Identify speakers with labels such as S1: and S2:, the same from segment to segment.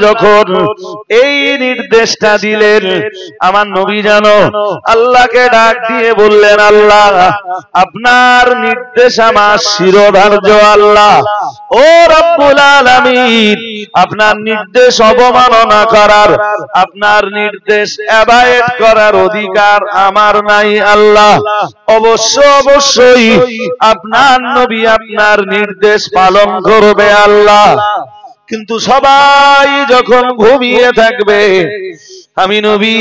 S1: যখন এই নির্দেশটা দিলেন, আমার নবী জানো আল্লাহকে ডাক দিয়ে বললেন, আল্লাহ আপনার নির্দেশ আমার শিরোধার্য। আল্লাহ ও রব্বুল আলামিন, আপনার নির্দেশ অবমাননা করার, আপনার নির্দেশ অ্যাভয়েড করার অধিকার আমার নাই। আল্লাহ অবশ্যই আপনার নবী আপনার নির্দেশ পালন করবে। আল্লাহ কিন্তু সবাই যখন ঘুমিয়ে থাকবে, আমি নবী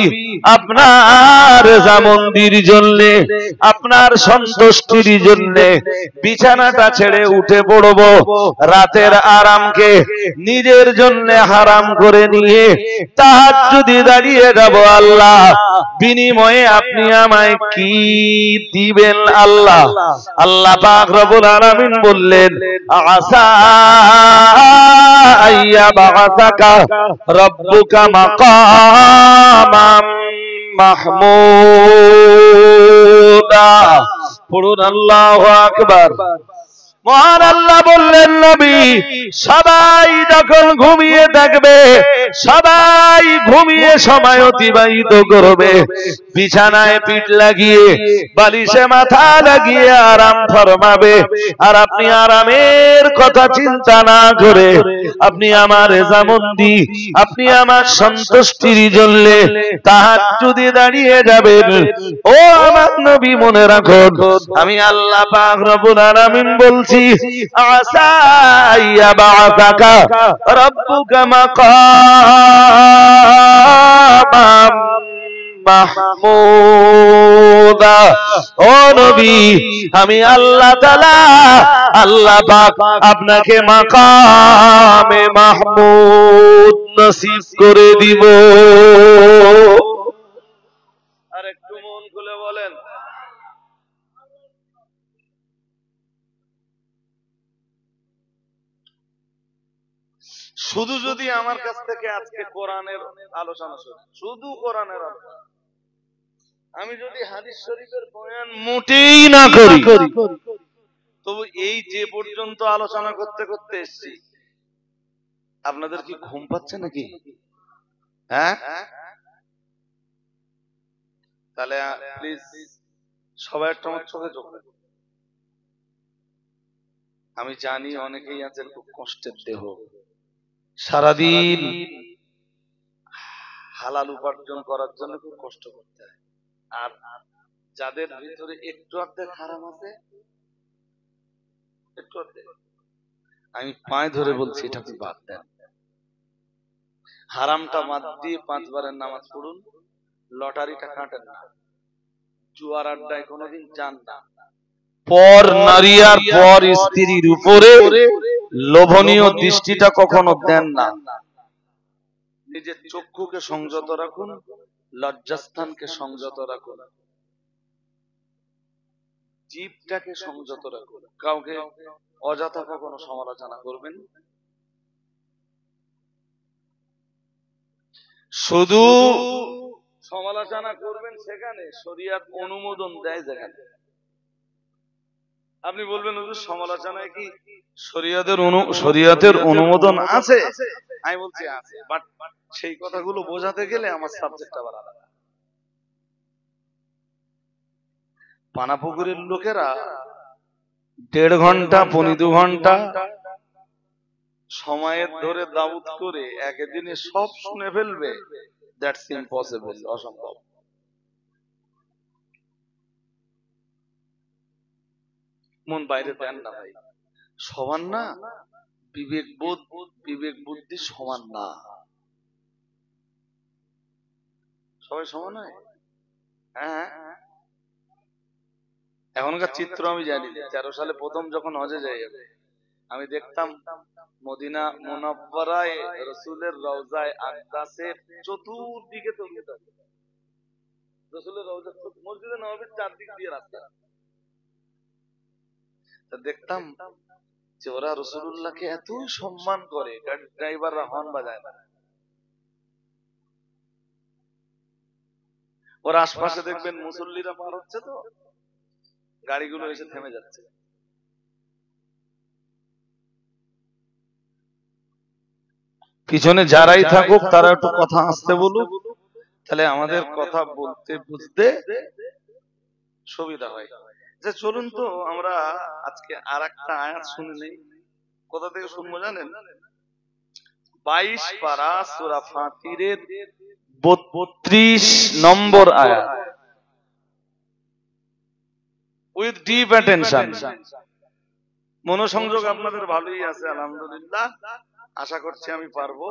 S1: আপনার জামন্দির জন্য, আপনার সন্তুষ্টির জন্য বিছানাটা ছেড়ে উঠে পড়ব, রাতের আরামকে নিজের জন্য হারাম করে নিয়ে তাহাজ্জুদে দাঁড়িয়ে যাব। আল্লাহ বিনিময়ে আপনি আমায় কি দিবেন? আল্লাহ আল্লাহ পাক রব্বুল আলামিন বললেন, আসা আইয়া বাআসাকা রব্বুকা মাকামাম মাহমুদা। পড়ুন আল্লাহু আকবার। মহান আল্লাহ বললেন, নবী সবাই যখন ঘুমিয়ে থাকবে, সবাই ঘুমিয়ে সময় অতিবাহিত করবে, বিছানায় পিঠ লাগিয়ে বালিশে মাথা লাগিয়ে আরাম ফরমাবে, আর আপনি আরামের কথা চিন্তা না করে আপনি আমার রেজামন্দি, আপনি আমার সন্তুষ্টির জন্য তাহাজ্জুদে দাঁড়িয়ে যাবেন। ও আমার নবী মনে রাখুন, আমি আল্লাহ পাক রব্বুল আলামিন বলছি, আসা আইয়া বাআসাকা রব্বুকা মাকামাম মাহমুদা। ও নবী, আমি আল্লাহ তাআলা, আল্লাহ পাক আপনাকে মাকামে মাহমুদ নসিব করে দিব। আর একটু মন খুলে বলেন। শুধু যদি আমার কাছ থেকে আজকে কোরআনের আলোচনা শুধু কোরআনের আলোচনা, আমি যদি হাদিস শরীফের বয়ান মোটেই না করি, তবু এই যে পর্যন্ত আলোচনা করতে করতে এসেছি, আপনাদের কি ঘুম পাচ্ছে নাকি? হ্যাঁ, তাহলে প্লিজ সবাই একটু আমার চোখে চোখ রাখুন। আমি জানি অনেকেই আছেন খুব কষ্টের দেহ, সারাদিন হালাল উপার্জন করার জন্য খুব কষ্ট করতে হয়, আর যাদের ভিতরে একটু অর্ধেক হারাম আছে, একটু অর্ধেক, আমি পায়ে ধরে বলছি এটা আপনি বাদ দেন। হারামটা বাদ দিয়ে 5 বারের নামাজ পড়ুন, লটারিটা কাটেন না, জুয়ার আড্ডায় কোনোদিন যান না, পর নারী আর পর স্ত্রীর উপরে লোভনীয় দৃষ্টিটা কখনো দেন না। নিজের চক্ষুকে সংযত রাখুন, লজ্জাস্থানকে সংযত রাখুন, জিভটাকে সংযত রাখুন, কাউকে অযথা কখনো সমালোচনা করবেন। শুধু সমালোচনা করবেন সেখানে শরীয়ত অনুমোদন দেয় যেখানে। আপনি বলবেন হুজুর সমালোচনায় কি শরীয়তের অনুমোদন আছে? আমি বলছি আছে, বাট সেই কথাগুলো বোঝাতে গেলে আমার সাবজেক্ট আবার আলাদা। পানাপুকুরের লোকেরা 1.5 ঘন্টা 2.25 ঘন্টা সময়ের ধরে দাউত করে একদিনে সব শুনে ফেলবে, দ্যাটস ইম্পসিবল, অসম্ভব। মন বাইরে দেন না ভাই, সমান না, বিবেক বুদ্ধি সমান না। সবাই সমান হয়? হ্যাঁ, এখনকার চিত্র আমি জানি। 13 সালে প্রথম যখন হজে যাই, আমি দেখতাম মদিনা মুনাওয়ারায় রাসূলের রওজায়ে আকদাসের চতুর্দিকে তৌহিদ আছে। রাসূলের রওজা মসজিদে নববীর চারদিক দিয়ে রাস্তা, তা দেখতাম যে ওরা রাসূলুল্লাহকে এত সম্মান করে, গাড়ির ড্রাইভাররা হর্ন বাজায় না। ওর আশপাশে দেখবেন মুসল্লিরা পার হচ্ছে, তো গাড়িগুলো এসে থেমে যাচ্ছে। পিছনে যারাই থাকুক তারা একটু কথা আসতে বলুক, তাহলে আমাদের কথা বলতে বুঝতে সুবিধা হয়। যে চলুন তো আমরা আজকে আর একটা আয়াত শুনে নেই। কোথা থেকে শুনবো জানেন? 22 পারা সূরা ফাতিরের 32 নম্বর আয়াত। With deep attention. মনোসংযোগ আপনাদের ভালোই আছে আলহামদুলিল্লাহ, আশা করছি আমি পারবো।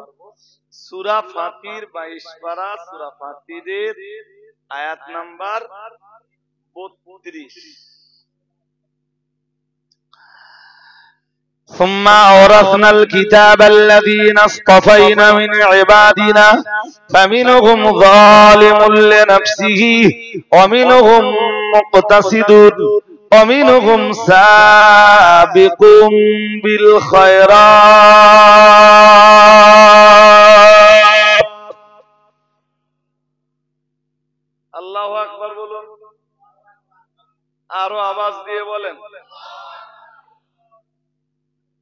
S1: সূরা ফাতির 22 পারা সূরা ফাতিরের আয়াত নাম্বার 32। ثم أورثنا الكتاب الذين اصطفينا من عبادنا فمنهم ظالم لنفسه ومنهم مقتصد ومنهم سابق بالخيرات। আল্লাহু আকবার বলুন, আরো আওয়াজ দিয়ে বলেন।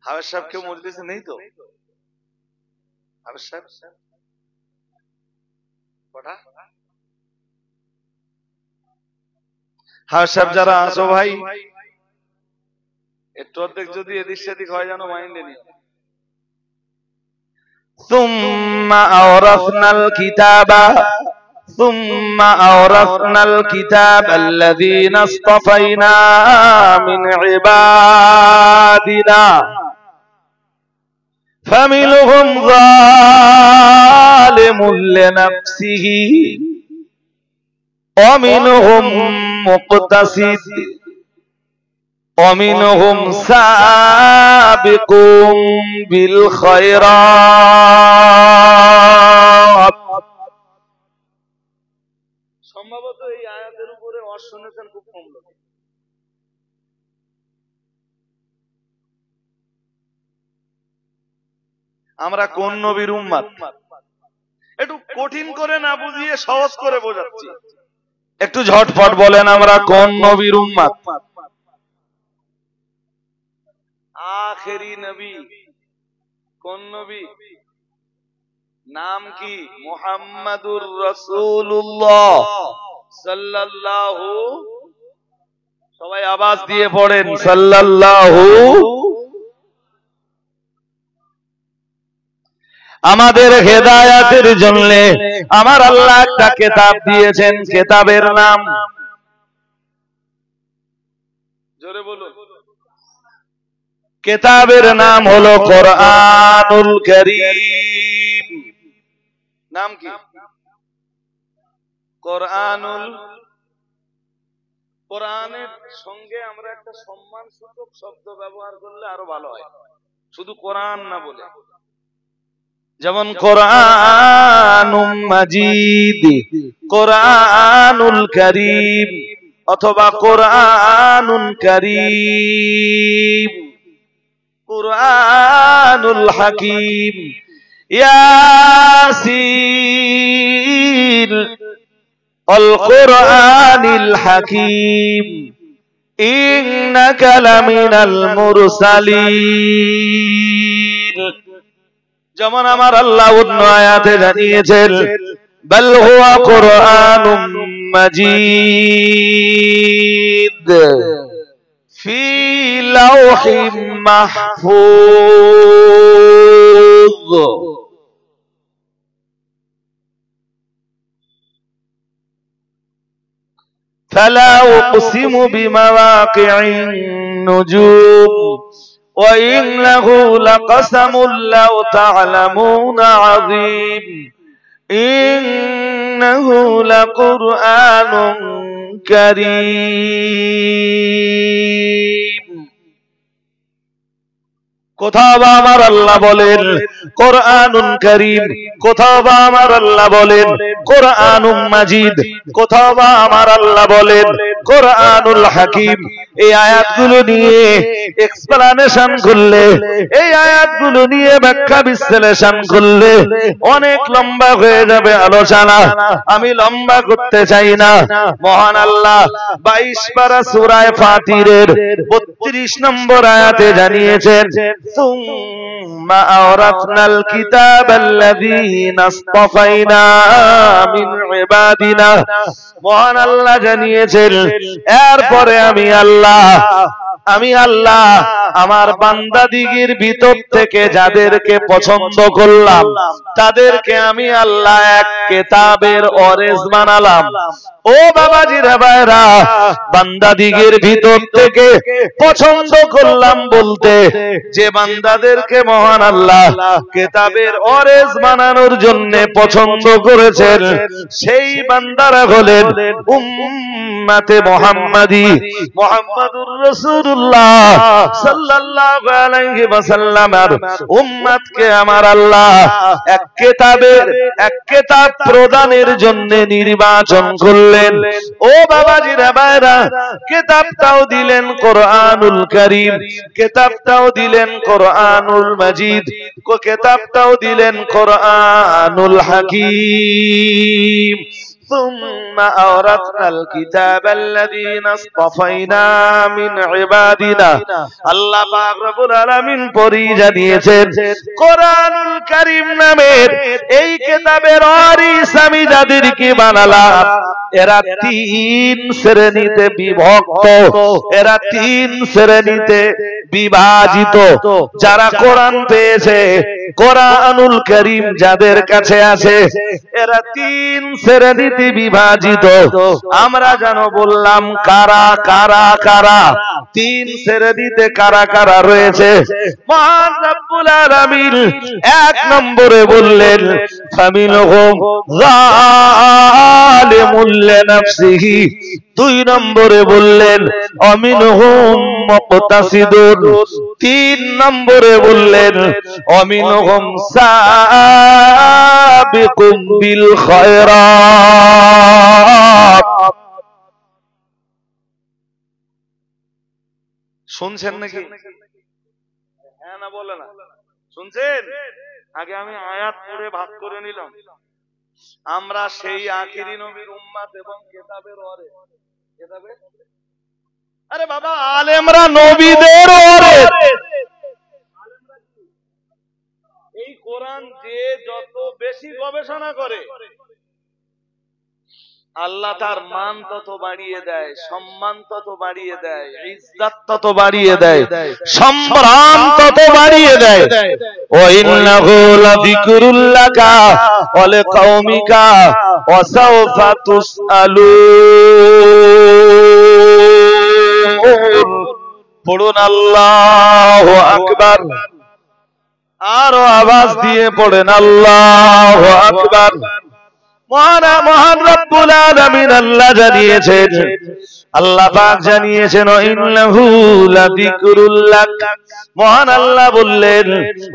S1: হাফেজ সাহেব কেউ মজলিসে নেই তো? হাফেজ সাহেব কটা? হাফেজ সাহেব যারা আছো ভাই, একটু অর্ধেক যদি এদিক সেদিক হয় যেন মাইন্ডে নিও। ثم أورثنا الكتاب الذين اصطفينا من عبادنا فمنهم ظالم لنفسه ومنهم مقتصد ومنهم سابق بالخيرات। সম্ভবত এই আয়াতের উপরে ওয়াজ শুনেছেন খুব কম লোক। আমরা কোন নবীর উম্মত? একটু কঠিন করে না বুঝিয়ে সহজ করে বোঝাচ্ছি, একটু ঝটপট বলেন আমরা কোন নবীর উম্মত? আখেরি নবী কোন নবী? নাম কি? মুহাম্মাদুর রাসূলুল্লাহ সাল্লাল্লাহু, সবাই আওয়াজ দিয়ে পড়েন সাল্লাল্লাহু। আমাদের হেদায়েতের জন্য আমার আল্লাহ একটা কিতাব দিয়েছেন, কিতাবের নাম জোরে বলুন। কিতাবের নাম হলো কোরআনুল কারীম। নাম কি? কোরআনুল। কোরআনের সঙ্গে আমরা একটা সম্মানসূচক শব্দ ব্যবহার করলে আরো ভালো হয়, শুধু কোরআন না বলে। যেমন কোরআনুম মাজিদ, কোরআনুল কারীম, অথবা কোরআনুল কারীম, কোরআনুল হাকীম, ইয়াসিন আল কোরআনিল হাকীম ইন্নাকা লামিনাল মুরসালিন। যেমন আমার আল্লাহ অন্য আয়াতে জানিয়েছেন বাল হুয়া কোরআনুম মাজিদ ফি লাওহিম মাহফুজ। ফালা উকসিমু বিমাওয়াকি'ন নুজুম وإنه لقسم لو تعلمون عظيم إنه لقرآن كريم। কোথাও বা আমার আল্লাহ বলেন কোরআনুন কারীম, কোথাও বা আমার আল্লাহ বলেন কোরআনুম মাজিদ, কোথাও বা আমার আল্লাহ বলেন কোরআনুল হাকীম। এই আয়াতগুলো নিয়ে এক্সপ্লানেশন করলে, এই আয়াতগুলো নিয়ে ব্যাখ্যা বিশ্লেষণ করলে অনেক লম্বা হয়ে যাবে আলোচনা, আমি লম্বা করতে চাই না। মহান আল্লাহ 22 পারা সূরা ফাতিরের 32 নম্বর আয়াতে জানিয়েছেন সুম্মা আওরাতনাল কিতাবাল্লাযীনা ইসতাফাইনা মিন ইবাদিনা। মহান আল্লাহ জানিয়েছেন, এরপরে আমি আল্লাহ আমার বান্দাদিগের ভিতর থেকে যাদেরকে পছন্দ করলাম তাদেরকে আমি আল্লাহ এক কিতাবের ওয়ারিস বানালাম। ও বাবাজিরা ভাইরা, বান্দাদিগের ভিতর থেকে পছন্দ করলাম বলতে যে বান্দাদেরকে মহান আল্লাহ কিতাবের ওয়ারিস বানানোর জন্য পছন্দ করেছেন, সেই বান্দারা হলেন উম্মতে মুহাম্মাদি, মুহাম্মাদুর রাসূলুল্লাহ সাল্লাল্লাহু আলাইহি ওয়াসাল্লামের উম্মতকে আমার আল্লাহ এক কিতাব প্রদানের জন্য নির্বাচন করলেন। ও বাবাজিরা ভাইরা, কিতাবটাও দিলেন কোরআনুল কারীম, কিতাবটাও দিলেন কোরআনুল মাজিদ, কিতাবটাও দিলেন কোরআনুল হাকীম। ثم أورثنا الكتاب الذين اصطفينا من عبادنا। আল্লাহ পাক রব্বুল আলামিন পরিচয় দিয়েছেন কোরআনুল কারীম নামের এই কিতাবের ওয়ারিস আমি যাদেরকে বানালাম এরা তিন শ্রেণীতে বিভক্ত, এরা তিন শ্রেণীতে বিভাজিত। যারা কোরআন পেয়েছে, কোরআনুল কারীম যাদের কাছে আছে, এরা তিন শ্রেণীতে বিভাজিত। আমরা যেন বললাম কারা কারা কারা, তিন শ্রেণীতে কারা কারা রয়েছে। মহান রব্বুল আলামিন এক নম্বরে বললেন ফামিনহুম যালিমুল লিনাফসিহি, দুই নম্বরে বললেন অমিনহুম মুকতাসিদুন, তিন নম্বরে বললেন অমিনহুম সাবিকুম বিল খায়রাত। শুনছেন নাকি? হ্যাঁ না বলে না, শুনছেন? আগে আমি আয়াত পড়ে ভাগ করে নিলাম। আমরা সেই আখিরি নবীর উম্মত এবং কিতাবের ওয়ারিস। কিতাবের, আরে বাবা আলেমরা নবীদের ওয়ারিস। এই কোরআন যে যত বেশি গবেষণা করে আল্লাহ তার মান তত বাড়িয়ে দেয়, সম্মান তত বাড়িয়ে দেয়, ইজ্জত তত বাড়িয়ে দেয়, সম্মান তত বাড়িয়ে দেয়। ওয়া ইন্নাহু লাযিকরুল লাকা ওয়া লিকাওমিকা ওয়া সাওফা তুসআলুন। পড়ুন আল্লাহু আকবার, আরো আওয়াজ দিয়ে পড়েন আল্লাহু আকবার। মহান রব্বুল আলামিন আল্লাহ জানিয়েছেন, আল্লাহ পাক জানিয়েছেন ইন্নাহু লাযিকরুল লাক। মহান আল্লাহ বললেন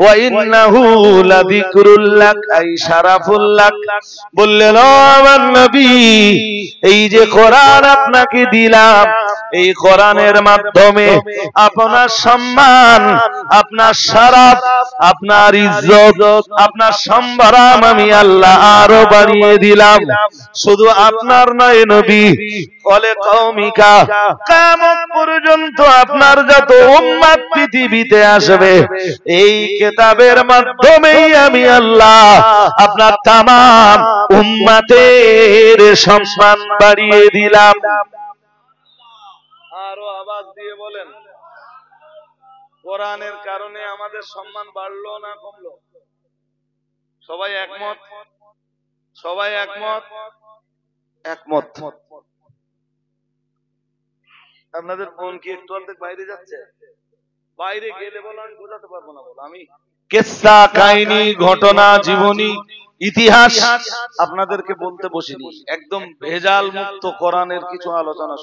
S1: ওয়া ইন্নাহু লাযিকরুল লাক আই শারাফুল লাক। বললেন ও আমার নবী, এই যে কোরআন আপনাকে দিলাম, এই কোরআনের মাধ্যমে আপনার সম্মান, আপনার শারাফ, আপনার ইজ্জত, আপনার সম্ভ্রম আমি আল্লাহ আরো বাড়িয়ে দিলাম। শুধু আপনার নয় নবী, কলে কওমিকা, কিয়ামত পর্যন্ত আপনার যত উম্মত পৃথিবীতে আসবে এই কিতাবের মাধ্যমেই আমি আল্লাহ আপনার তামাম উম্মতের সম্মান বাড়িয়ে দিলাম। আরো আওয়াজ দিয়ে বলেন, কোরআনের কারণে আমাদের সম্মান বাড়লো না কমলো? সবাই একমত? সবাই একমত? একমত। আপনাদের ফোন কি একটু অর্ধেক বাইরে যাচ্ছে? বাইরে গেলে বলো, আমি বোঝাতে পারবো না। বলো, আমি কিসসা, কাহিনী, ঘটনা, জীবনী, ইতিহাস আপনাদেরকে বলতে বসিনি, একদম ভেজাল মুক্ত কোরআনের কিছু আলোচনা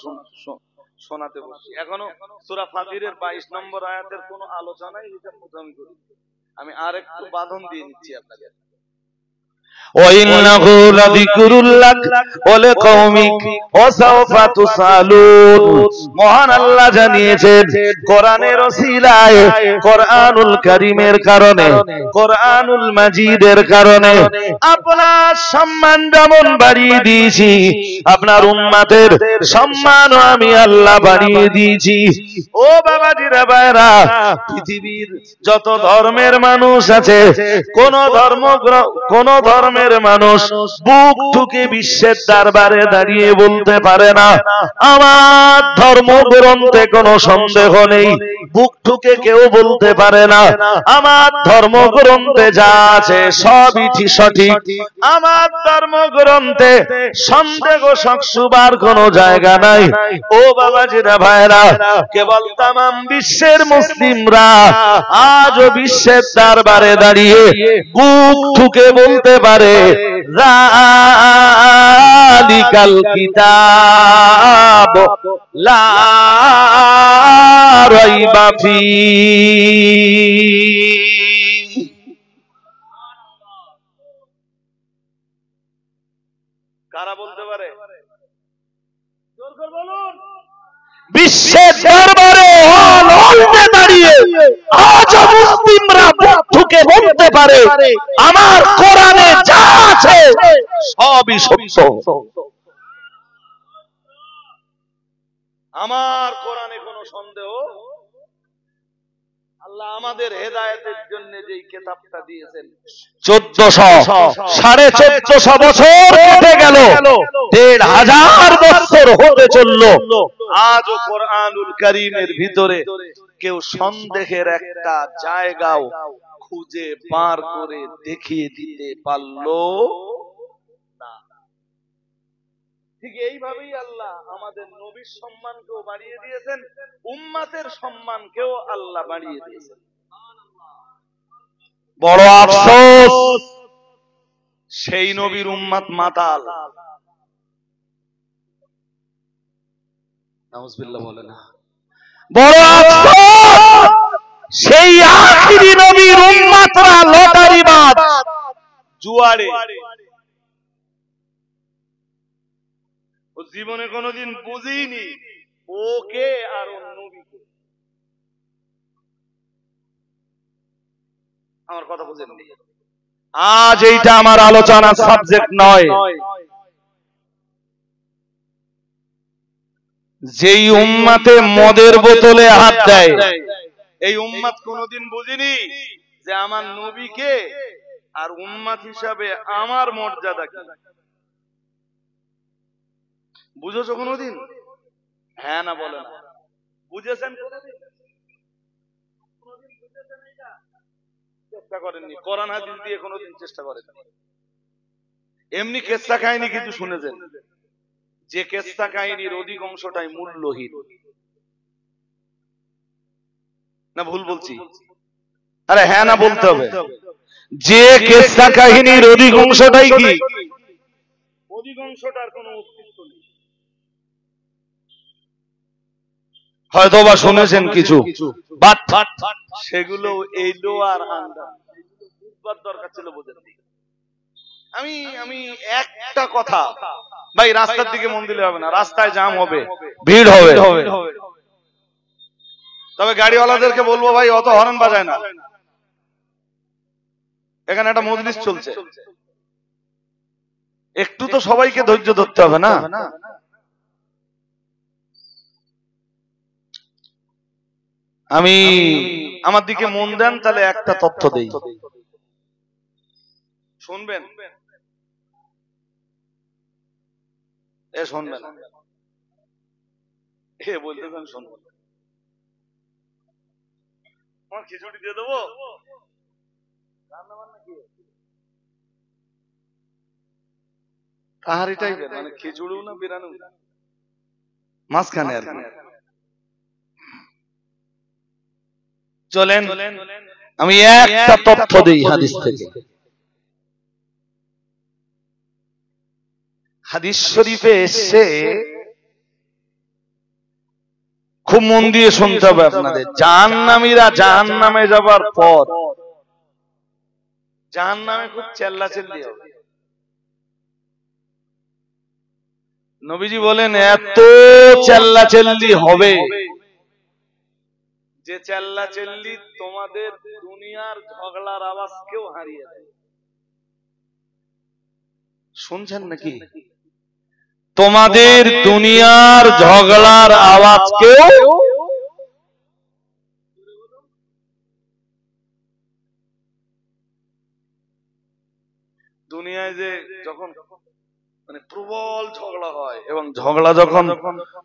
S1: শোনাতে বসি। এখনো সূরা ফাতিরের 22 নম্বর আয়াতের কোনো আলোচনাই হিসাব মতো আমি করি। আমি আর একটু বাঁধন দিয়ে নিচ্ছি আপনাদের। ওয়াইন্নাহু লাযিকরুল লাক ওয়া লিকাওমিক ওয়া সাওফা তুসালুন। মহান আল্লাহ জানিয়েছেন কোরআনের ওসিলায়, কোরআনুল কারীমের কারণে, কোরআনুল মাজিদের কারণে আপনার সম্মান যেমন বাড়িয়ে দিয়েছি, আপনার উম্মতের সম্মানও আমি আল্লাহ বাড়িয়ে দিয়েছি। ও বাবাজিরা ভাইরা, পৃথিবীর যত ধর্মের মানুষ আছে, কোন ধর্মের মানুষ বুক ঠুকে বিশ্বের দরবারে দাঁড়িয়ে বলতে পারে না আমার ধর্মগ্রন্থে কোনো সন্দেহ নেই। বুক ঠুকে কেউ বলতে পারে না আমার ধর্মগ্রন্থে যা আছে সবই সঠিক। আমার ধর্মগ্রন্থে সন্দেহ সংশোবার কোনো জায়গা নাই। ও বাবাজিরা ভাইরা, কেবল তামাম বিশ্বের মুসলিমরা আজও বিশ্বের দরবারে দাঁড়িয়ে বুক ঠুকে বলতে পারে যালিকাল কিতাব লা রাইবা ফি। কারা বলতে পারে? জোর করে বলুন। বিশ্বের দরবারে অলতে দাঁড়িয়ে আজ মুসলিমরা বুক ঠুকে বলতে পারে আমার কোরআনে যা আছে সবই সত্য। আমার কোরআনে কোনো সন্দেহ। আল্লাহ আমাদের হেদায়েতের জন্য যেই কিতাবটা দিয়েছেন 1400 বছর কেটে গেল, 1500 বছর হতে চলল, আজও কোরআনুল কারীমের ভিতরে কেউ সন্দেহের একটা জায়গাও খুঁজে বার করে দেখিয়ে দিতে পারলো না। ঠিক এইভাবেই আল্লাহ আমাদের নবীর সম্মানকেও বাড়িয়ে দিয়েছেন, উম্মতের সম্মানকেও আল্লাহ বাড়িয়ে দিয়েছেন। বড় আফসোস, সেই নবীর উম্মত মাতাল। নাউজুবিল্লাহ বলে না। বড় আফসোস, সেই আখিরি নবীর উম্মতরা লটারিবাজ, জুয়ারে। ও জীবনে কোনোদিন বুঝিনি ওকে আর ওর নবীকে। আমার কথা বুঝেননি? আজ এইটা আমার আলোচনার সাবজেক্ট নয়। যেই উম্মতে মদের বোতলে হাত দেয়, এই উম্মত কোনোদিন বুঝিনি যে আমার নবীকে আর উম্মত হিসাবে আমার মর্যাদা কি। বুঝেছো কোনোদিন? হ্যাঁ না বলে না। বুঝেছেন কোনোদিন? চেষ্টা করেননি, কোরআন হাদিস দিয়ে কোনোদিন চেষ্টা করেননি। এমনি কেসা কাহিনী কিছু শুনেছেন, যে কেসা কাহিনীর অধিকাংশটাই মূল্যহীন। না ভুল বলছি? আরে হ্যাঁ না বলতে হবে। যে কেসা কাহিনীর অধিকাংশটাই কি? অধিকাংশটার কোনো অস্তিত্ব নেই। হয়তো বা শুনেছেন কিছু, বাট সেগুলো এইলো আর আন্ডা বুঝবার দরকার ছিল, বোঝেননি। আমি একটা কথা, ভাই রাস্তার দিকে মন দিলে হবে না, রাস্তায় জ্যাম হবে, ভিড় হবে। তবে গাড়িওয়ালাদেরকে বলবো ভাই অত হর্ন বাজায় না, এখানে একটা মজলিস চলছে, একটু তো সবাইকে ধৈর্য ধরতে হবে না। আমি আমার দিকে মন দেন, তাহলে একটা তথ্য দেই, শুনবেন? শুনবেন? বলতেছেন শুনবেন? আমার খিচুড়ি দিয়ে দেবো? কাহারি টাইপের, মানে খিচুড়িও না বিরানো, মাঝখানে আর কি। চলেন আমি একটা তথ্য দেই হাদিস থেকে। হাদিস শরীফে এসছে, খুব মন দিয়ে শুনতে হবে আপনাদের। জাহান্নামীরা জাহান্নামে যাবার পর জাহান্নামে খুব চেল্লাচিল্লি হবে। নবীজি বলেন এত চেল্লাচেল্লি হবে যে চেল্লাচেল্লি তোমাদের দুনিয়ার ঝগড়ার আওয়াজকেও হারিয়ে দেয়। শুনছেন নাকি? তোমাদের দুনিয়ার ঝগড়ার আওয়াজকেও দুনিয়ায় যে যখন মানে প্রবল ঝগড়া হয় এবং ঝগড়া যখন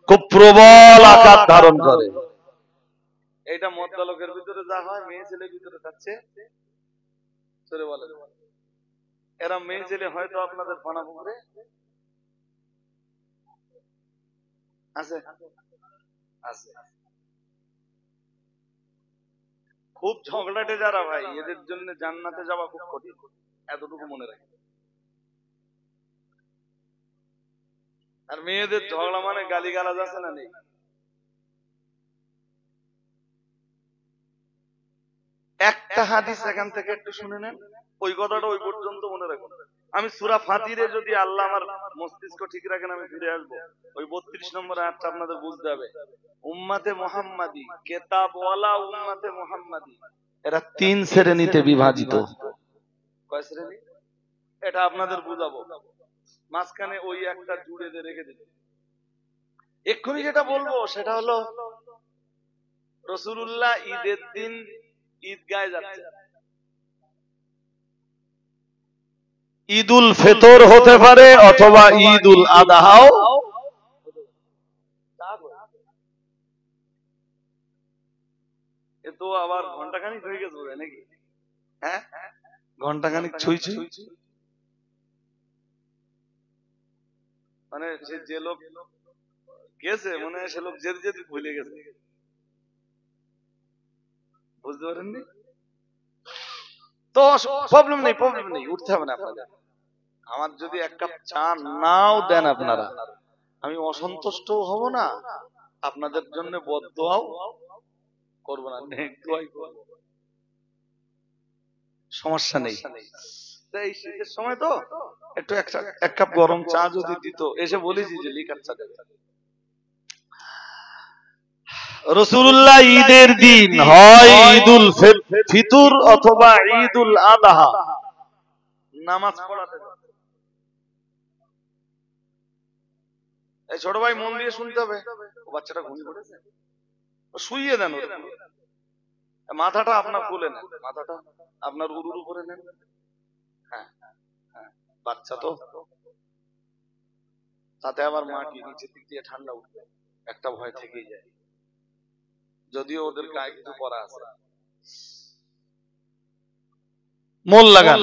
S1: খুব প্রবল আকার ধারণ করে, এটা মদ্যলোকের ভিতরে যা হয় মেয়ে ছেলের ভিতরে যাচ্ছে বলে। এরা মেয়ে ছেলে হয়তো আপনাদের পানা পুকুরে আছে আছে খুব ঝগড়াটে যারা ভাই, এদের জন্য জান্নাতে যাওয়া খুব কঠিন, এতটুকু মনে রাখে। আর মেয়েদের ঝগড়া মানে গালিগালাজ আছে না নেই? একটা হাদিস এখান থেকে একটু শুনে নেন, ওই কথাটা ওই পর্যন্ত মনে রাখুন। আমি সূরা ফাতিরে যদি আল্লাহ আমার মস্তিষ্ক ঠিক রাখেন আমি ফিরে আসবো। ওই 32 নম্বর আয়াতটা আপনাদের বুঝতে হবে। উম্মতে মুহাম্মাদি, কিতাবওয়ালা উম্মতে মুহাম্মাদি, এরা 3 শ্রেণীতে বিভাজিত। কয় শ্রেণী? এটা আপনাদের বুঝাবো। মাঝখানে ওই একটা জুড়ে দিয়ে রেখে দিন। এক্ষুনি যেটা বলবো সেটা হলো রাসূলুল্লাহ ঈদের দিন ঈদগাহে যাচ্ছে। ঈদুল ফিতর হতে পারে অথবা ঈদুল আযহাও। এ তো আবার ঘন্টাখানিক হয়ে গেছে নাকি? হ্যাঁ, ঘন্টাখানিক ছুঁই ছুঁই। মানে যে লোক গেছে মনে হয় সে লোক যেতে যেতে ভুলে গেছে। বুঝতে পারেননি তো? প্রবলেম নেই, উঠতে হবে না আপনাদের। আমার যদি এক কাপ চা নাও দেন আপনারা, আমি অসন্তুষ্ট হব না, আপনাদের জন্য বদদোয়াও করব না, নেক করব, সমস্যা নেই। এই শীতের সময় তো একটু এক কাপ গরম চা যদি দিত, এসে বলেছি যে লিকার চা দেবে। রাসূলুল্লাহ ঈদের দিন হয় ঈদুল ফিতর অথবা ঈদুল আযহা নামাজ পড়াতে। এই ছোট ভাই মন দিয়ে শুনতে হবে। ও বাচ্চাটা ঘুমিয়ে পড়েছে, শুইয়ে দেন, মাথাটা আপনার খুলে নেন, মাথাটা আপনার উরুর উপরে নেন। হ্যাঁ, বাচ্চা তো, তাতে আবার মা কি নিচের দিক দিয়ে ঠান্ডা উঠবে, একটা ভয় থেকেই যায়, যদিও ওদের গায়ে কিছু পরা আছে। মোল লাগান।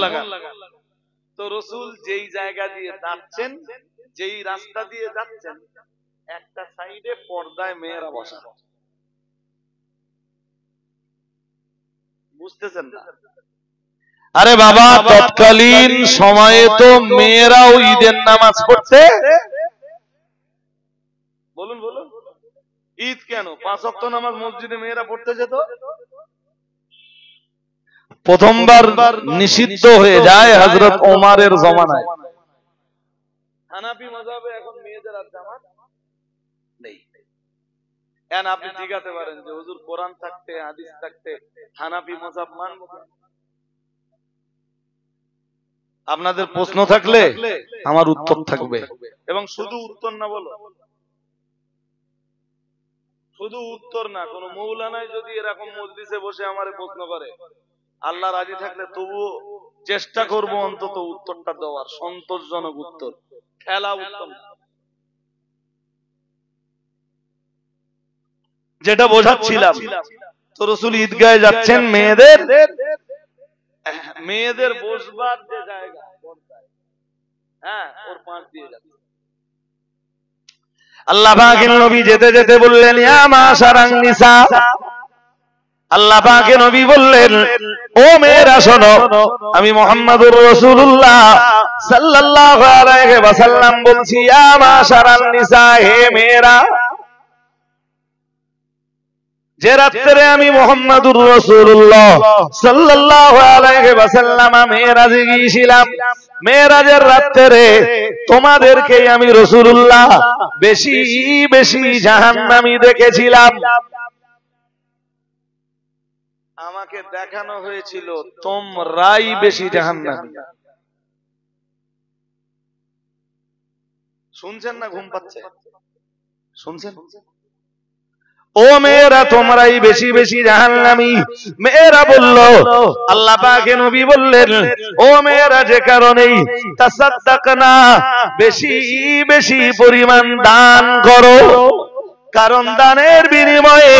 S1: তো রাসূল যেই জায়গা দিয়ে যাচ্ছেন, যেই রাস্তা দিয়ে যাচ্ছেন, একটা সাইডে পর্দায় মেয়েরা বসা। বুঝতেছেন না? আরে বাবা, তৎকালীন সময়ে তো মেয়েরাও ঈদের নামাজ পড়তে, বলুন বলুন, ঈদ কেন 5 ওয়াক্ত নামাজ মসজিদে মেয়েরা পড়তে যেত। প্রথমবার নিষিদ্ধ হয়ে যায় হযরত ওমরের জামানায়। হানাফি মাযহাবে এখন মেয়েদের আর জামাত নেই। এখন আপনি জিজ্ঞাসা পারেন যে হুজুর কোরআন থাকতে হাদিস থাকতে হানাফি মাযহাব মানব? আপনাদের প্রশ্ন থাকলে আমার উত্তর থাকবে, এবং শুধু উত্তর না, বলো শুধু উত্তর না, কোন মৌলানাই যদি এরকম মজলিসে বসে আমারে প্রশ্ন করে, আল্লাহ রাজি থাকলে তবু চেষ্টা করব অন্তত উত্তরটা দেওয়ার, সন্তোষজনক উত্তর, খেলা উত্তর। যেটা বোঝাচ্ছিলাম, তো রাসূল ঈদগাহে যাচ্ছেন, মেয়েদের বসবার যে জায়গা, হ্যাঁ, ওর পাশ দিয়ে যাচ্ছে। আল্লাহ পাকের নবী যেতে যেতে বললেন, ইয়া মাশারান নিসা, আল্লাহ পাকের নবী বললেন, ও মেয়েরা শোনো, আমি মুহাম্মদুর রাসূলুল্লাহ সাল্লাল্লাহু আলাইহি ওয়াসাল্লাম বলছি, ইয়া মাশারান নিসা, হে মেয়েরা। যে রাত্রে আমি মুহাম্মাদুর রাসূলুল্লাহ সাল্লাল্লাহু আলাইহি ওয়াসাল্লাম মেরাজে গিয়েছিলাম, মেরাজের রাত্রে তোমাদেরকে আমি রাসূলুল্লাহ বেশি বেশি জাহান্নামী দেখেছিলাম। আমাকে দেখানো হয়েছিল তোমরাই বেশি জাহান্নামী। শুনছেন না ঘুম পাচ্ছে? শুনছেন? ও মেয়েরা তোমরাই বেশি বেশি জাহান্নামী। মেয়েরা বলল, আল্লাহ পাকে নবী বললেন, ও মেয়েরা যে কারণেই তাসাদদাকনা বেশি বেশি পরিমাণ দান করো, কারণ দানের বিনিময়ে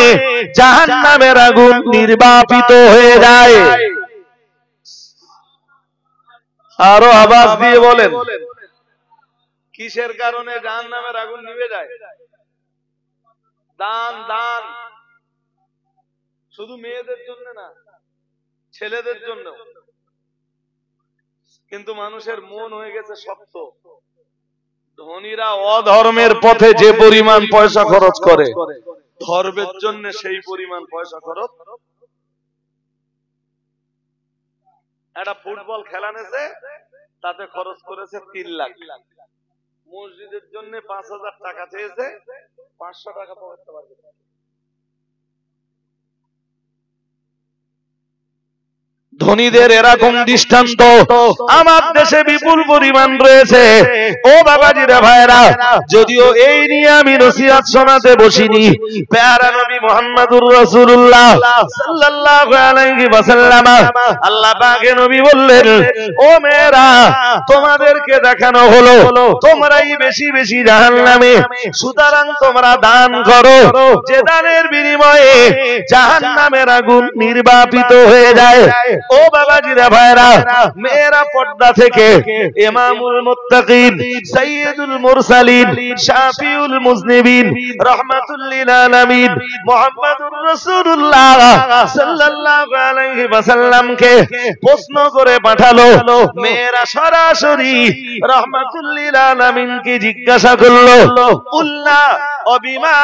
S1: জাহান্নামের আগুন নির্বাপিত হয়ে যায়। আরো আওয়াজ দিয়ে বলেন, কিসের কারণে জাহান্নামের আগুন নিভে যায়? দান। দান শুধু মেয়েদের জন্য না, ছেলেদের জন্য। কিন্তু মানুষের মন হয়ে গেছে শক্ত। ধনীরা অধর্মের পথে যে পরিমাণ পয়সা খরচ করে, ধর্মের জন্য সেই পরিমাণ পয়সা খরচ। একটা ফুটবল খেলা নেছে, তাতে খরচ করেছে 3 লাখ। মসজিদের জন্য 5,000 টাকা চেয়েছে, 500 টাকা পাওয়াতে পারবে। ধনীদের এরকম দৃষ্টান্ত আমার দেশে বিপুল পরিমাণ রয়েছে। ও বাবাজিরা ভাইরা, যদিও এই নিয়ে আমি নসিহত শোনাতে বসিনি, প্যারা নবী মুহাম্মদুর রাসূলুল্লাহ সাল্লাল্লাহু আলাইহি ওয়াসাল্লাম আল্লাহ পাকের নবী বললেন, ও মেয়েরা তোমাদেরকে দেখানো হলো তোমরাই বেশি বেশি জাহান্নামে, সুতরাং তোমরা দান করো, যে দানের বিনিময়ে জাহান্নামের আগুন নির্বাপিত হয়ে যায়। ও বাবাজিরা ভাইরা, মেয়েরা পর্দা থেকে ইমামুল মুত্তাকিন, সাইয়্যিদুল মুরসালিন, শাফিউল মুজনিবিন, রাহমাতুল লিল আলামিন মুহাম্মাদুর রাসূলুল্লাহ সাল্লাল্লাহু আলাইহি ওয়াসাল্লামকে প্রশ্ন করে পাঠালো। মেয়েরা সরাসরি রাহমাতুল লিল আলামিনকে জিজ্ঞাসা করলো, কুল্লা অবিমা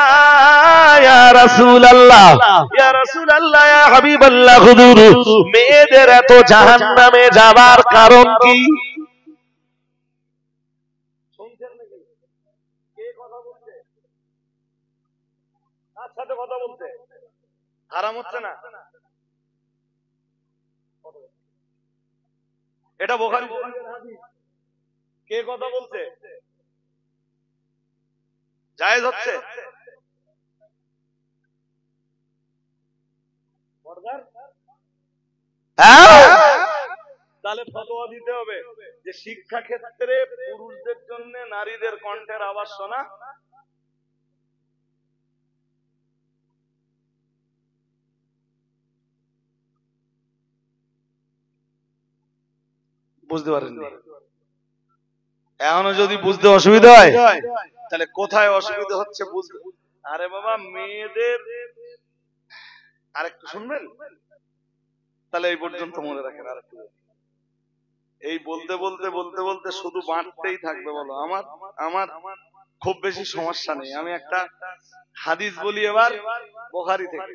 S1: ইয়া রাসূলুল্লাহ, ইয়া রাসূলুল্লাহ, ইয়া হাবিবাল্লাহ, হুজুর মেয়েদের এত জাহান্নামে যাবার কারণ কি? শুনছেন নাকি? কে কথা বলছে? তার সাথে কথা বলছে আরাম হচ্ছে না? এটা বুখারী হাদিস। কে কথা বলছে? জায়েজ হচ্ছে? তাহলে ফতোয়া দিতে হবে যে শিক্ষা ক্ষেত্রে পুরুষদের জন্য নারীদের কণ্ঠের আওয়াজ শোনা বুঝতে পারেননি? এখনো যদি বুঝতে অসুবিধা হয়, তাহলে কোথায় অসুবিধা হচ্ছে বুঝতে। আরে বাবা, মেয়েদের আরেকটু শুনবেন? তাহলে এই পর্যন্ত মনে রাখেন। আরেকটু এই বলতে বলতে বলতে বলতে শুধু বাঁটতেই থাকবে। বলো, আমার খুব বেশি সমস্যা নেই। আমি একটা হাদিস বলি এবার বুখারী থেকে।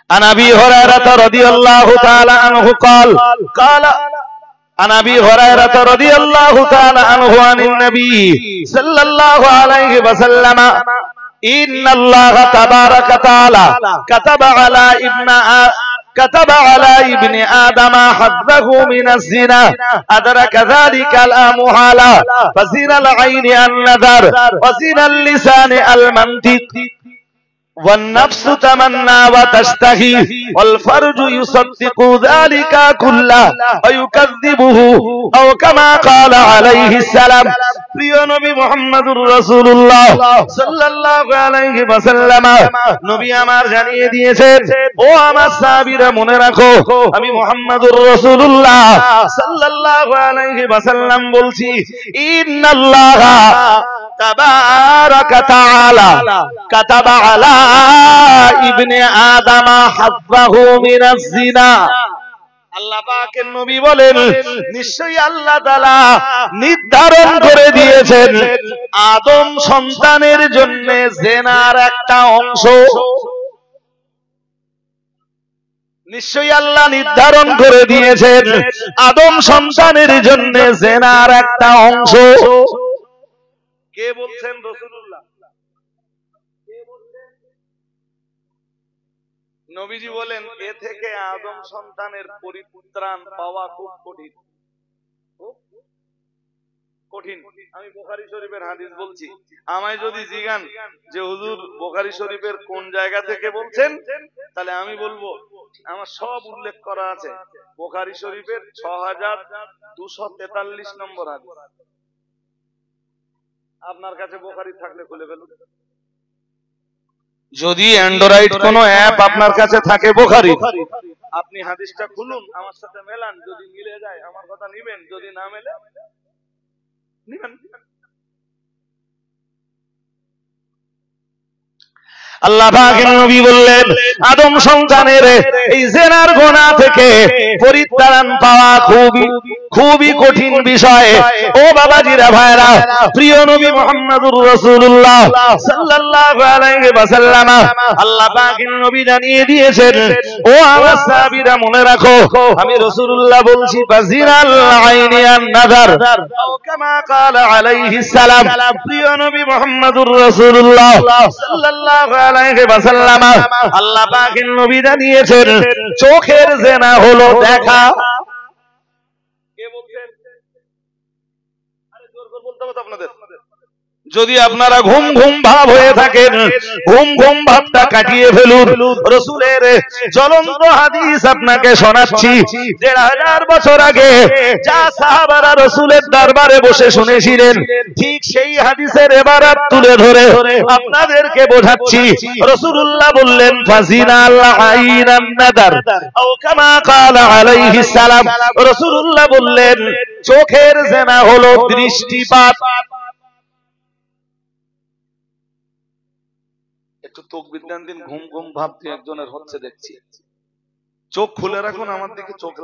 S1: عن ابي هريره رضي الله تعالى عنه قال عن ابي هريره رضي الله تعالى عنه عن النبي صلى الله عليه وسلم ان الله تبارك وتعالى كتب على ابن آدم حظه من الزنا أدرك ذلك لا محالة، فزنا العين النظر، وزنا اللسان المنطق، والنفس تمنى وتشتهي، والفرج يصدق ذلك كله ويكذبه، أو كما قال عليه السلام। প্রিয় নবী মুহাম্মদুর রাসূলুল্লাহ সাল্লাল্লাহু আলাইহি ওয়াসাল্লাম নবী আমার জানিয়ে দিয়েছেন, ও আমার সাহাবীরা মনে রাখো, আমি মুহাম্মদুর রাসূলুল্লাহ সাল্লাল্লাহু আলাইহি ওয়াসাল্লাম বলছি, ইন্নাল্লাহা তাবারাকা তাআলা কাতাবা আলা ইবনে আদম হাজ্জাহু মিনাজ জিনা। আল্লাহ পাকের নবী বলেন, নিশ্চয়ই আল্লাহ তাআলা নির্ধারণ করে দিয়েছেন আদম সন্তানের জন্য জেনার একটা অংশ নিশ্চয়ই আল্লাহ নির্ধারণ করে দিয়েছেন আদম সন্তানের জন্য জেনার একটা অংশ। কে বলছেন? রাসূলুল্লাহ। নবীজি বলেন এ থেকে আদম সন্তানের পরিত্রাণ পাওয়া খুব কঠিন, খুব কঠিন। আমি বুখারী শরীফের হাদিস বলছি, আমায় যদি জিজ্ঞান যে হুজুর বুখারী শরীফের কোন জায়গা থেকে বলছেন, তাহলে আমি বলবো আমার সব উল্লেখ করা আছে বুখারী শরীফের 6243 নম্বর হাদিস। আপনার কাছে বুখারী থাকলে খুলে ফেলুন। যদি অ্যান্ড্রয়েড কোন অ্যাপ আপনার কাছে থাকে বুখারী, আপনি হাদিসটা খুলুন, আমার সাথে মেলান, যদি মিলে যায় আমার কথা নেবেন, যদি না মেলে নেবেন। আল্লাহ পাকের নবী বললেন আদম সন্তানের এই জিনার গুনাহ থেকে পরিত্রাণ পাওয়া খুবই কঠিন বিষয়। ও বাবাজিরা ভাইরা, প্রিয় নবী মুহাম্মদুর রাসূলুল্লাহ সাল্লাল্লাহু আলাইহি ওয়াসাল্লাম আল্লাহ পাকের নবী জানিয়ে দিয়েছেন, ও আমার সাহাবীরা মনে রাখো, আমি রাসূলুল্লাহ বলছি বাজিরাল আইনি আন নাযার ও কামা ক্বালা আলাইহিস সালাম। প্রিয় নবী মুহাম্মদুর রাসূলুল্লাহ সাল্লাল্লাহু আলাইহি ওয়াসাল্লাম আল্লাহ পাকের নবী জানিয়েছেন চোখের জিনা হলো দেখা। কে বলছেন? আরে জোর করে বলতে হবে আপনাদের। যদি আপনারা ঘুম ঘুম ভাব হয়ে থাকেন, ঘুম ঘুম ভাবটা কাটিয়ে ফেলুন। রাসূলের জ্বলন্ত হাদিস আপনাকে শোনাচ্ছি। ১৫০০ বছর আগে যা সাহাবারা রাসূলের দরবারে বসে শুনেছিলেন, ঠিক সেই হাদিসের ইবারত তুলে ধরে আপনাদেরকে বোঝাচ্ছি। রাসূলুল্লাহ বললেন ফাজিনাল আইনান নাদার ও কামা ক্বালা আলাইহিস সালাম। রাসূলুল্লাহ বললেন চোখের জিনা হলো দৃষ্টিপাত। একটু তাকবীর দেন দিন। ঘুম ঘুম ভাবতে একজনের হচ্ছে দেখছি। চোখ খুলে রাখুন, আমার দিকে চোখ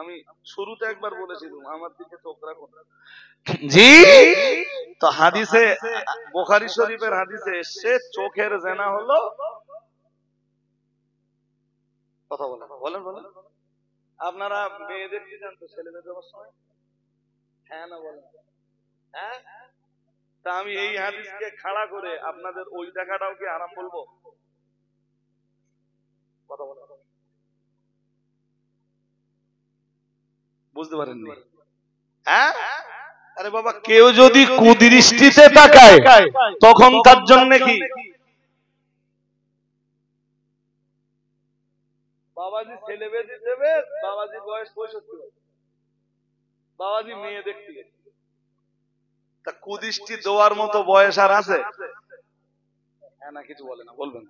S1: আমি শুরুতে একবার বলেছিলাম আমার দিকে চোখ রাখুন। জি, তো হাদিসে বুখারী শরীফের হাদিসে এসেছে চোখের জিনা হলো কথা বলেন বলেন বলেন। আপনারা মেয়েদের কি জানতো ছেলেদের যাওয়ার সময়? হ্যাঁ না বলেন? হ্যাঁ, তা আমি এই হাদিসকে খাড়া করে আপনাদের ওই দেখাটাও কি আরাম বলবো? কথা বলেন। বুঝতে পারেননি? হ্যাঁ, আরে বাবা, কেউ যদি কুদৃষ্টিতে তাকায় তখন তার জন্য কি? বাবাজি ছেলে বেঁধে দেবে, বাবাজি বয়স 65, বাবাজি মেয়ে দেখতে, তা কুদৃষ্টি দেওয়ার মতো বয়স আর আছে? হ্যাঁ না কিছু বলে না, বলবেন।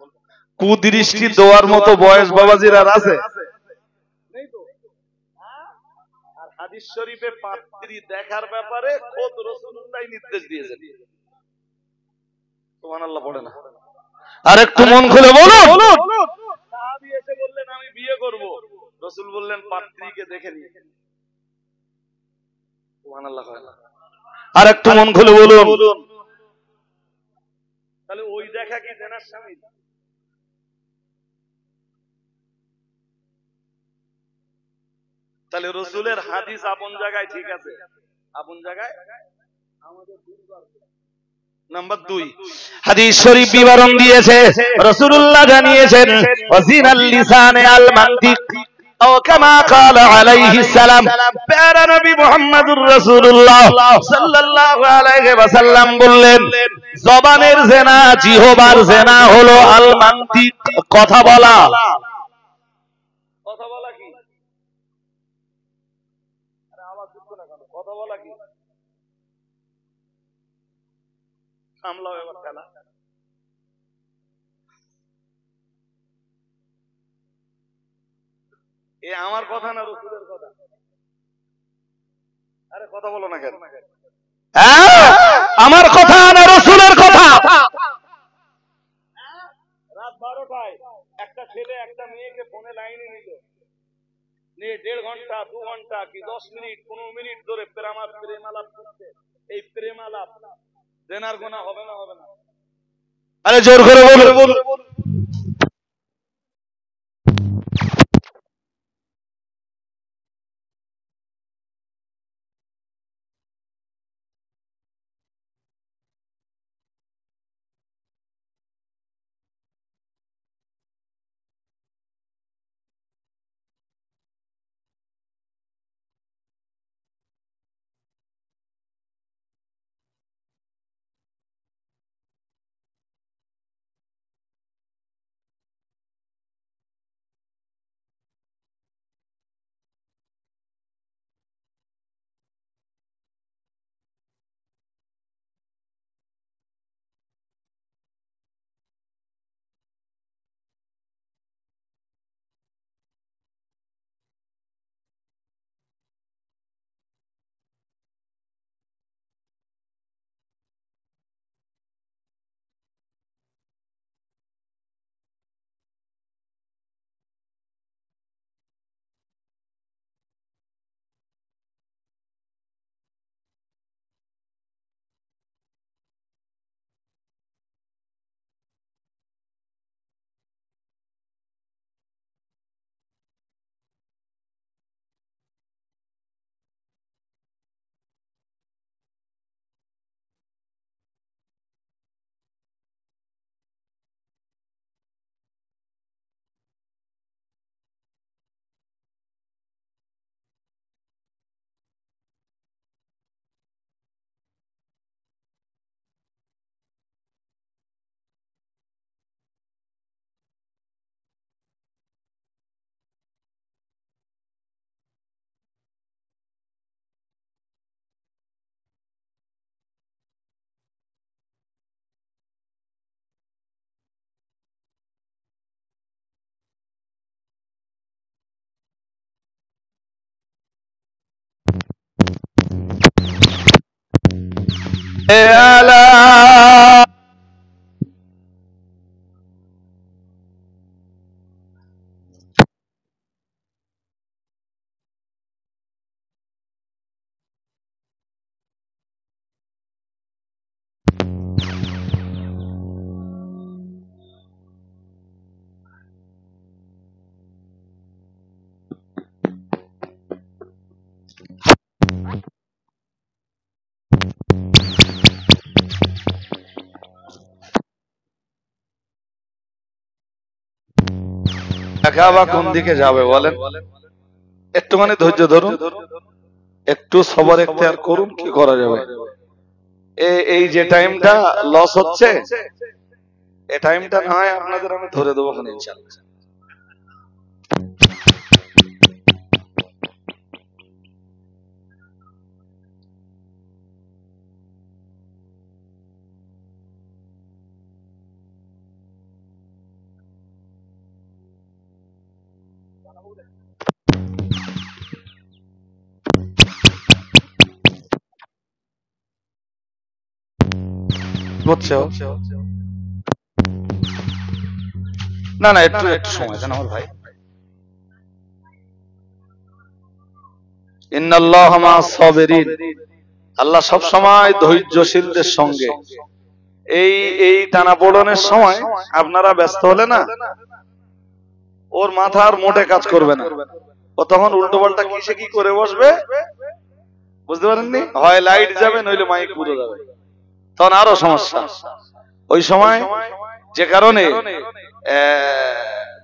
S1: কুদৃষ্টি দেওয়ার মতো বয়স বাবাজির আর আছে? নেই তো। আর হাদিস শরীফে পাত্রী দেখার ব্যাপারে খোদ রাসূলুল্লাহ নির্দেশ দিয়েছেন। সুবহানাল্লাহ পড়ে না? আর একটু মন খুলে বলুন। সাহাবী এসে বললেন আমি বিয়ে করব, রাসূল বললেন পাত্রীকে দেখে নিয়ে। সুবহানাল্লাহ। আর একটু মন খুলে বলুন। তাহলে ওই দেখা কি জেনার শামিল? তাহলে রাসূলের হাদিস আপন জায়গায় ঠিক আছে, আপন জায়গায় আমাদের দুর্বল। নাম্বার 2, হাদিস শরীফ বিবরণ দিয়েছে, রাসূলুল্লাহ জানিয়েছেন ওয়াজিনাল লিসানে আল মানতিক ও কামা ক্বালা আলাইহিস সালাম। প্যারা নবী মুহাম্মদুর রাসূলুল্লাহ সাল্লাল্লাহু আলাইহি ওয়াসাল্লাম বললেন জবানের জিনা, জিহবার জিনা হলো আল মানতিক, কথা বলা। কথা বলা কি? আরে আওয়াজ দিচ্ছ না কেন? কথা বলা কি? সামলাও এবার খেলা। এ আমার কথা না রাসূলের কথা? আরে কথা বলো না কেন? হ্যাঁ, আমার কথা না রাসূলের কথা? রাত 12টায় একটা ছেলে একটা মেয়েকে ফোনে লাইনে নিল, নিয়ে 1.5 ঘন্টা 2 ঘন্টা কি 10 মিনিট 15 মিনিট ধরে প্রেমালাপ করছে। এই প্রেম আলাপ জেনার গুনাহ হবে না হবে না? আরে জোর করে বল। কাবা কোন দিকে যাবে বলেন? একটুখানি ধৈর্য ধরুন, একটু সবর এখতিয়ার করুন, কি করা যাবে? এই যে টাইমটা লস হচ্ছে, এই টাইমটা না হয় আপনাদের আমি ধরে দেবো ইনশাআল্লাহ। বুঝছো? না না, একটু একটু সময় দেন আমার ভাই। ইন্নাল্লাহা মা'আস সাবিরিন, আল্লাহ সব সময় ধৈর্যশীলদের সঙ্গে। এই এই টানাপোড়েনের সময় আপনারা ব্যস্ত হলে না, ওর মাথা আর মোটে কাজ করবে না, ও তখন উল্টো পাল্টা কিসে কি করে বসবে বুঝতে পারেননি? হয় লাইট যাবে, নইলে মাইক পুরো যাবে, তখন আরো সমস্যা। ওই সময় যে কারণে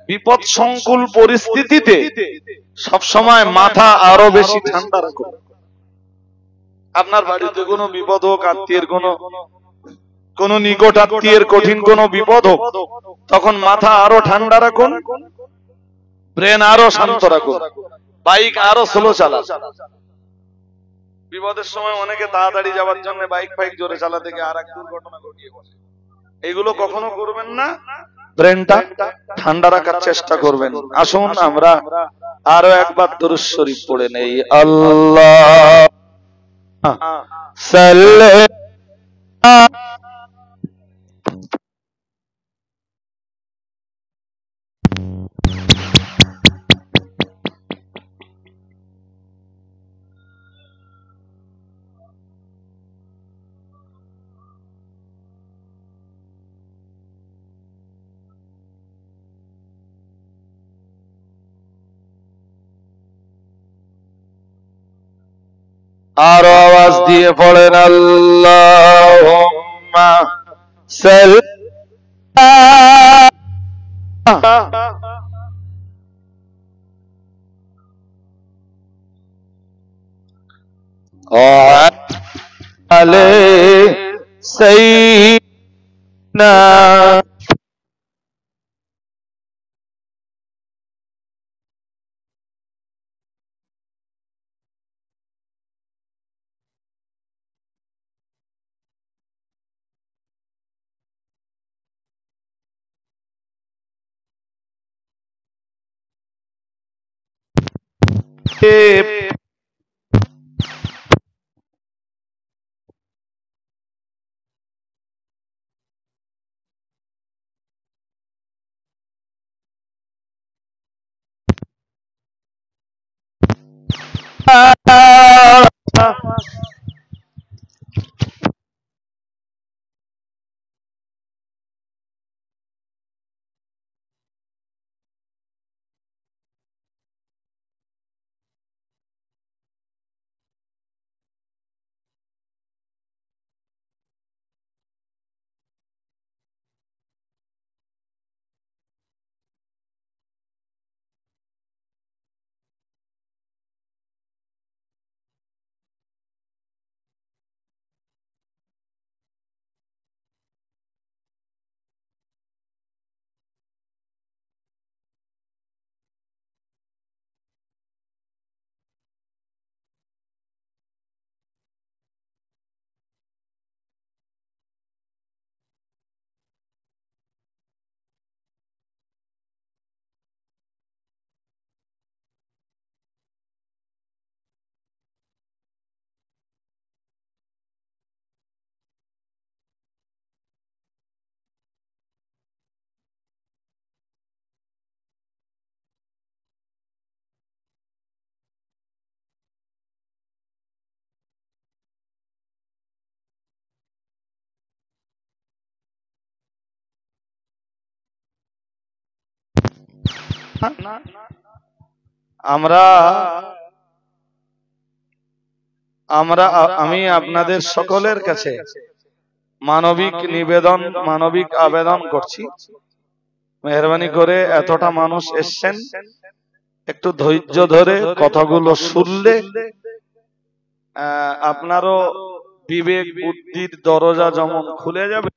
S1: বিপদ সংকুল পরিস্থিতিতে সব সময় মাথা আরো বেশি ঠান্ডা রাখুন। আপনার বাড়িতে কোনো বিপদ হোক, আত্মীয়ের কোন নিকট আত্মীয়ের কঠিন কোন বিপদ হোক, তখন মাথা আরো ঠান্ডা রাখুন, ব্রেন আরো শান্ত রাখুন, বাইক আরো স্লো চালান। বিপদের সময় অনেকে তাড়াতাড়ি যাওয়ার জন্য বাইক ফাইক জোরে চালাতে গিয়ে আর এক দুর্ঘটনা ঘটিয়ে বসে। এগুলো কখনো করবেন না, ব্রেনটা ঠান্ডা রাখার চেষ্টা করবেন। আসুন আমরা আরো একবার দুরূদ শরীফ পড়ে নেই। আল্লাহ সাল্লি আর আওয়াজ দিয়ে পড়েন আল্লাহুম্মা সাল্লি আলাইহি সাইয়্যিদিনা আমি আপনাদের সকলের কাছে মানবিক নিবেদন, মানবিক আবেদন করছি, মেহরবানি করে এতটা মানুষ এসেছেন, একটু ধৈর্য ধরে কথাগুলো শুনলে আপনারও বিবেক বুদ্ধির দরজা যেমন খুলে যাবে,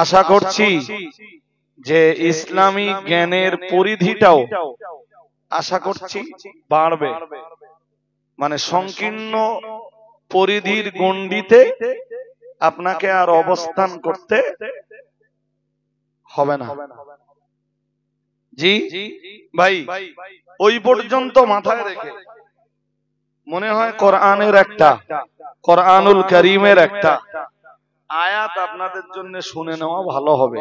S1: আশা করছি যে ইসলামী জ্ঞানের পরিধিটাও আশা করছি বাড়বে। মানে সংকীর্ণ পরিধির গণ্ডিতে আপনাকে আর অবস্থান করতে হবে না। জি ভাই, ওই পর্যন্ত মাথায় রেখে মনে হয় কোরআনুল কারীমের একটা আয়াত আপনাদের জন্য শুনে নেওয়া ভালো হবে।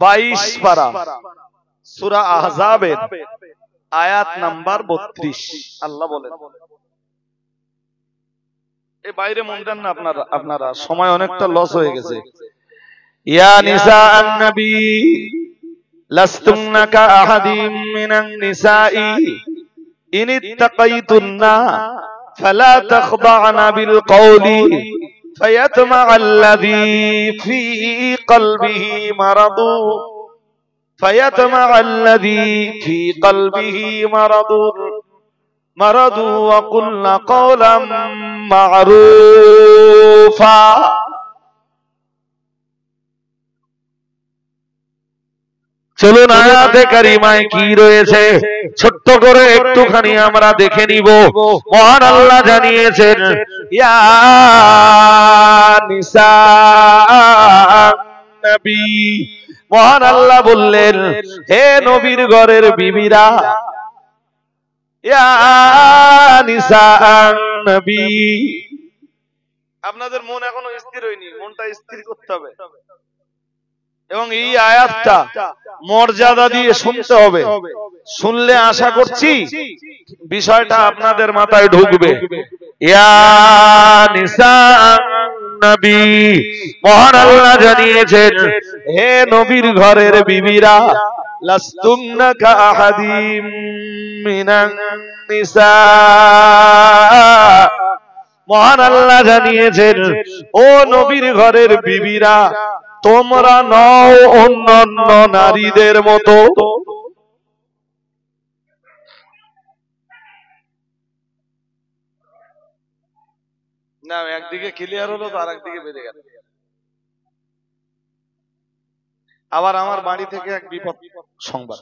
S1: 22 পারা সূরা আহজাবের আয়াত নাম্বার 32 আল্লাহ বলেন, এই বাইরে মন দেন না আপনারা সময় অনেকটা লস হয়ে গেছে। ইয়া নিসাআন নবী লাস্তুন্না কা আহাদিম মিনান নিসাই ইন ইত্তাকাইতুন্না ফালা তাখদা'না বিল কওলি ফায়াতমা'আল্লাযী ফী কলবিহি মারাদু ওয়া কুলনা কওলাম মা'রুফা। চলুন আয়াতে কারিমায় কি রয়েছে ছোট্ট করে একটুখানি আমরা দেখে নিব। মহান আল্লাহ জানিয়েছেন, ইয়া নিসা নবী, মহান আল্লাহ বললেন, হে নবীর ঘরের বিবিরা, ইয়া নিসা নবী। আপনাদের মন এখনো স্থির হয়নি, মনটা স্থির করতে হবে এবং এই আয়াতটা মর্যাদা দিয়ে শুনতে হবে। শুনলে আশা করছি বিষয়টা আপনাদের মাথায় ঢুকবে। ইয়া নিসা নবী, মহান আল্লাহ জানিয়েছেন, হে নবীর ঘরের বিবিরা, লাস্তুন্না কাআহাদিম মিনান নিসা। মহান আল্লাহ জানিয়েছেন, ও নবীর ঘরের বিবিরা, তোমরা নও অন্যান্য নারীদের মতো। না, একদিকে ক্লিয়ার হলো তো আরেকদিকে বেড়ে গেল। আবার আমার বাড়ি থেকে এক বিপদ সংবাদ।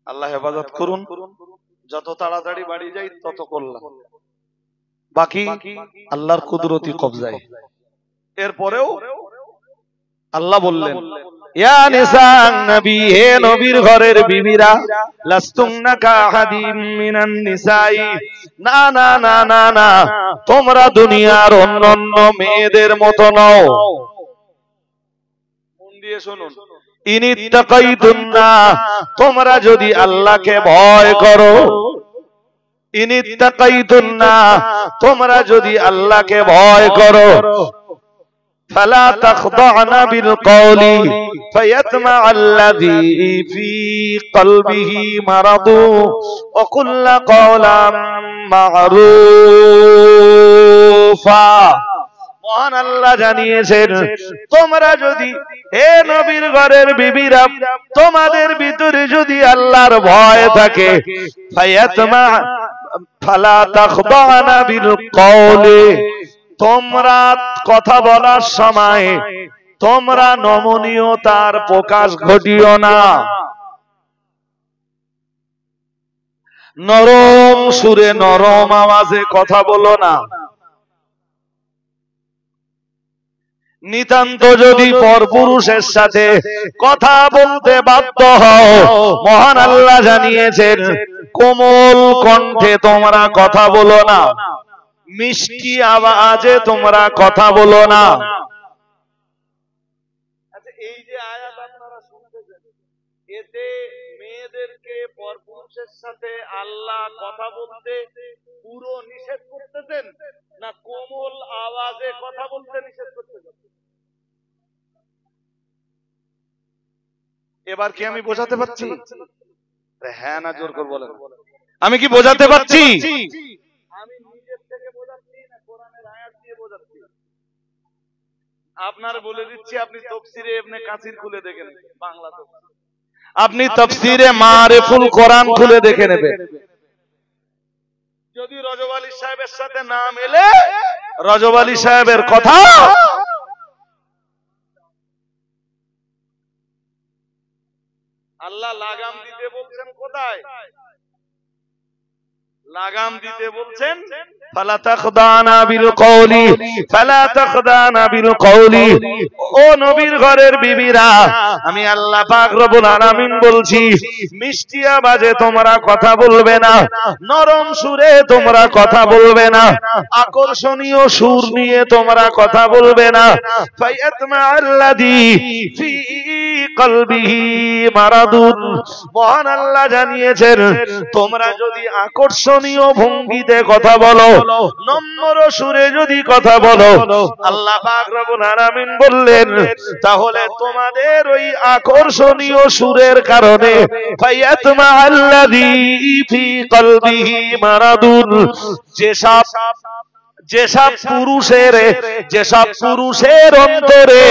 S1: আল্লাহ হেফাজত করুন, যত তাড়াতাড়ি বাড়ি যাই তত কল্যাণ, বাকি আল্লাহর কুদরতি কবজায়। এরপরেও আল্লাহ বললেন, ইয়া নিসান নবী, হে নবীর ঘরের বিবিরা, লাস্তুন্না কাআহাদিম মিনান নিসাই, না না না না না, তোমরা দুনিয়ার অন্যান্য মেয়েদের মতো নও। মন দিয়ে শুনুন, ইনিত্তাকাইতুন্না, তোমরা যদি আল্লাহকে ভয় করো, ইনিত্তাকাইতুন্না, তোমরা যদি আল্লাহকে ভয় করো, ফালা তাখদা'না বিল কওলি ফায়াতমা আল্লাযী ফী কলবিহি মারাদু ওয়া কুল্লা কওলাম মা'রুফা। মহান আল্লাহ জানিয়েছেন, তোমরা যদি, হে নবীর ঘরের বিবিরা, তোমাদের ভিতরে যদি আল্লাহর ভয় থাকে, ফায়াতমা ফালা তাখদা'না বিল কওলি, তোমরা কথা বলার সময় তোমরা নমনীয়তার প্রকাশ ঘটিও না, নরম সুরে নরম আওয়াজে কথা বলো না। নিতান্ত যদি পরপুরুষের সাথে কথা বলতে বাধ্য হও, মহান আল্লাহ জানিয়েছেন, কোমল কণ্ঠে তোমরা কথা বলো না, মিষ্টি আওয়াজে তোমরা কথা বলো না। আচ্ছা, এই যে আয়াত আপনারা শুনতেছেন, এতে মেয়েদেরকে পরপুরুষের সাথে আল্লাহ কথা বলতে পুরো নিষেধ করতেছেন, না কোমল আওয়াজে কথা বলতে নিষেধ করতেছেন? এবার কি আমি বোঝাতে পারছি? হ্যাঁ না জোর করে বলেন, আমি কি বোঝাতে পারছি? আমি নিজের থেকে বোঝাচ্ছি না কোরআনের আয়াত দিয়ে বোঝাচ্ছি? আপনার বলে দিচ্ছি, আপনি তাফসীরে ইবনে কাসির খুলে দেখেন, বাংলা তাফসীর, আপনি তাফসীরে মারিফুল কোরআন খুলে দেখে নেবেন। যদি রজব আলী সাহেবের সাথে না মেলে, রজব আলী সাহেবের কথা আল্লাহ লাগাম দিতে বলছেন কোথায়? লাগাম দিতে বলছেন, ফালা তাখদানা বিল কওলি, ফালা তাখদানা বিল কওলি। ও নবীর ঘরের বিবিরা, আমি আল্লাহ পাক রব্বুল আলামিন বলছি, মিষ্টি আওয়াজে তোমরা কথা বলবে না, নরম সুরে তোমরা কথা বলবে না, আকর্ষণীয় সুর নিয়ে তোমরা কথা বলবে না। ফায়াতমা আল্লাযী ফি কলবিহি মারাদুন, মহান আল্লাহ জানিয়েছেন, তোমরা যদি আকর্ষণীয় ভঙ্গিতে কথা বলো, নম্র সুরে যদি কথা বলো, আল্লাহ পাক রব্বুল আলামিন বললেন, তাহলে তোমাদের ওই আকর্ষণীয় সুরের কারণে ফায়াতমা আল্লাযী ফি কলবিহি মারাদুন, যেসব পুরুষের অন্তরে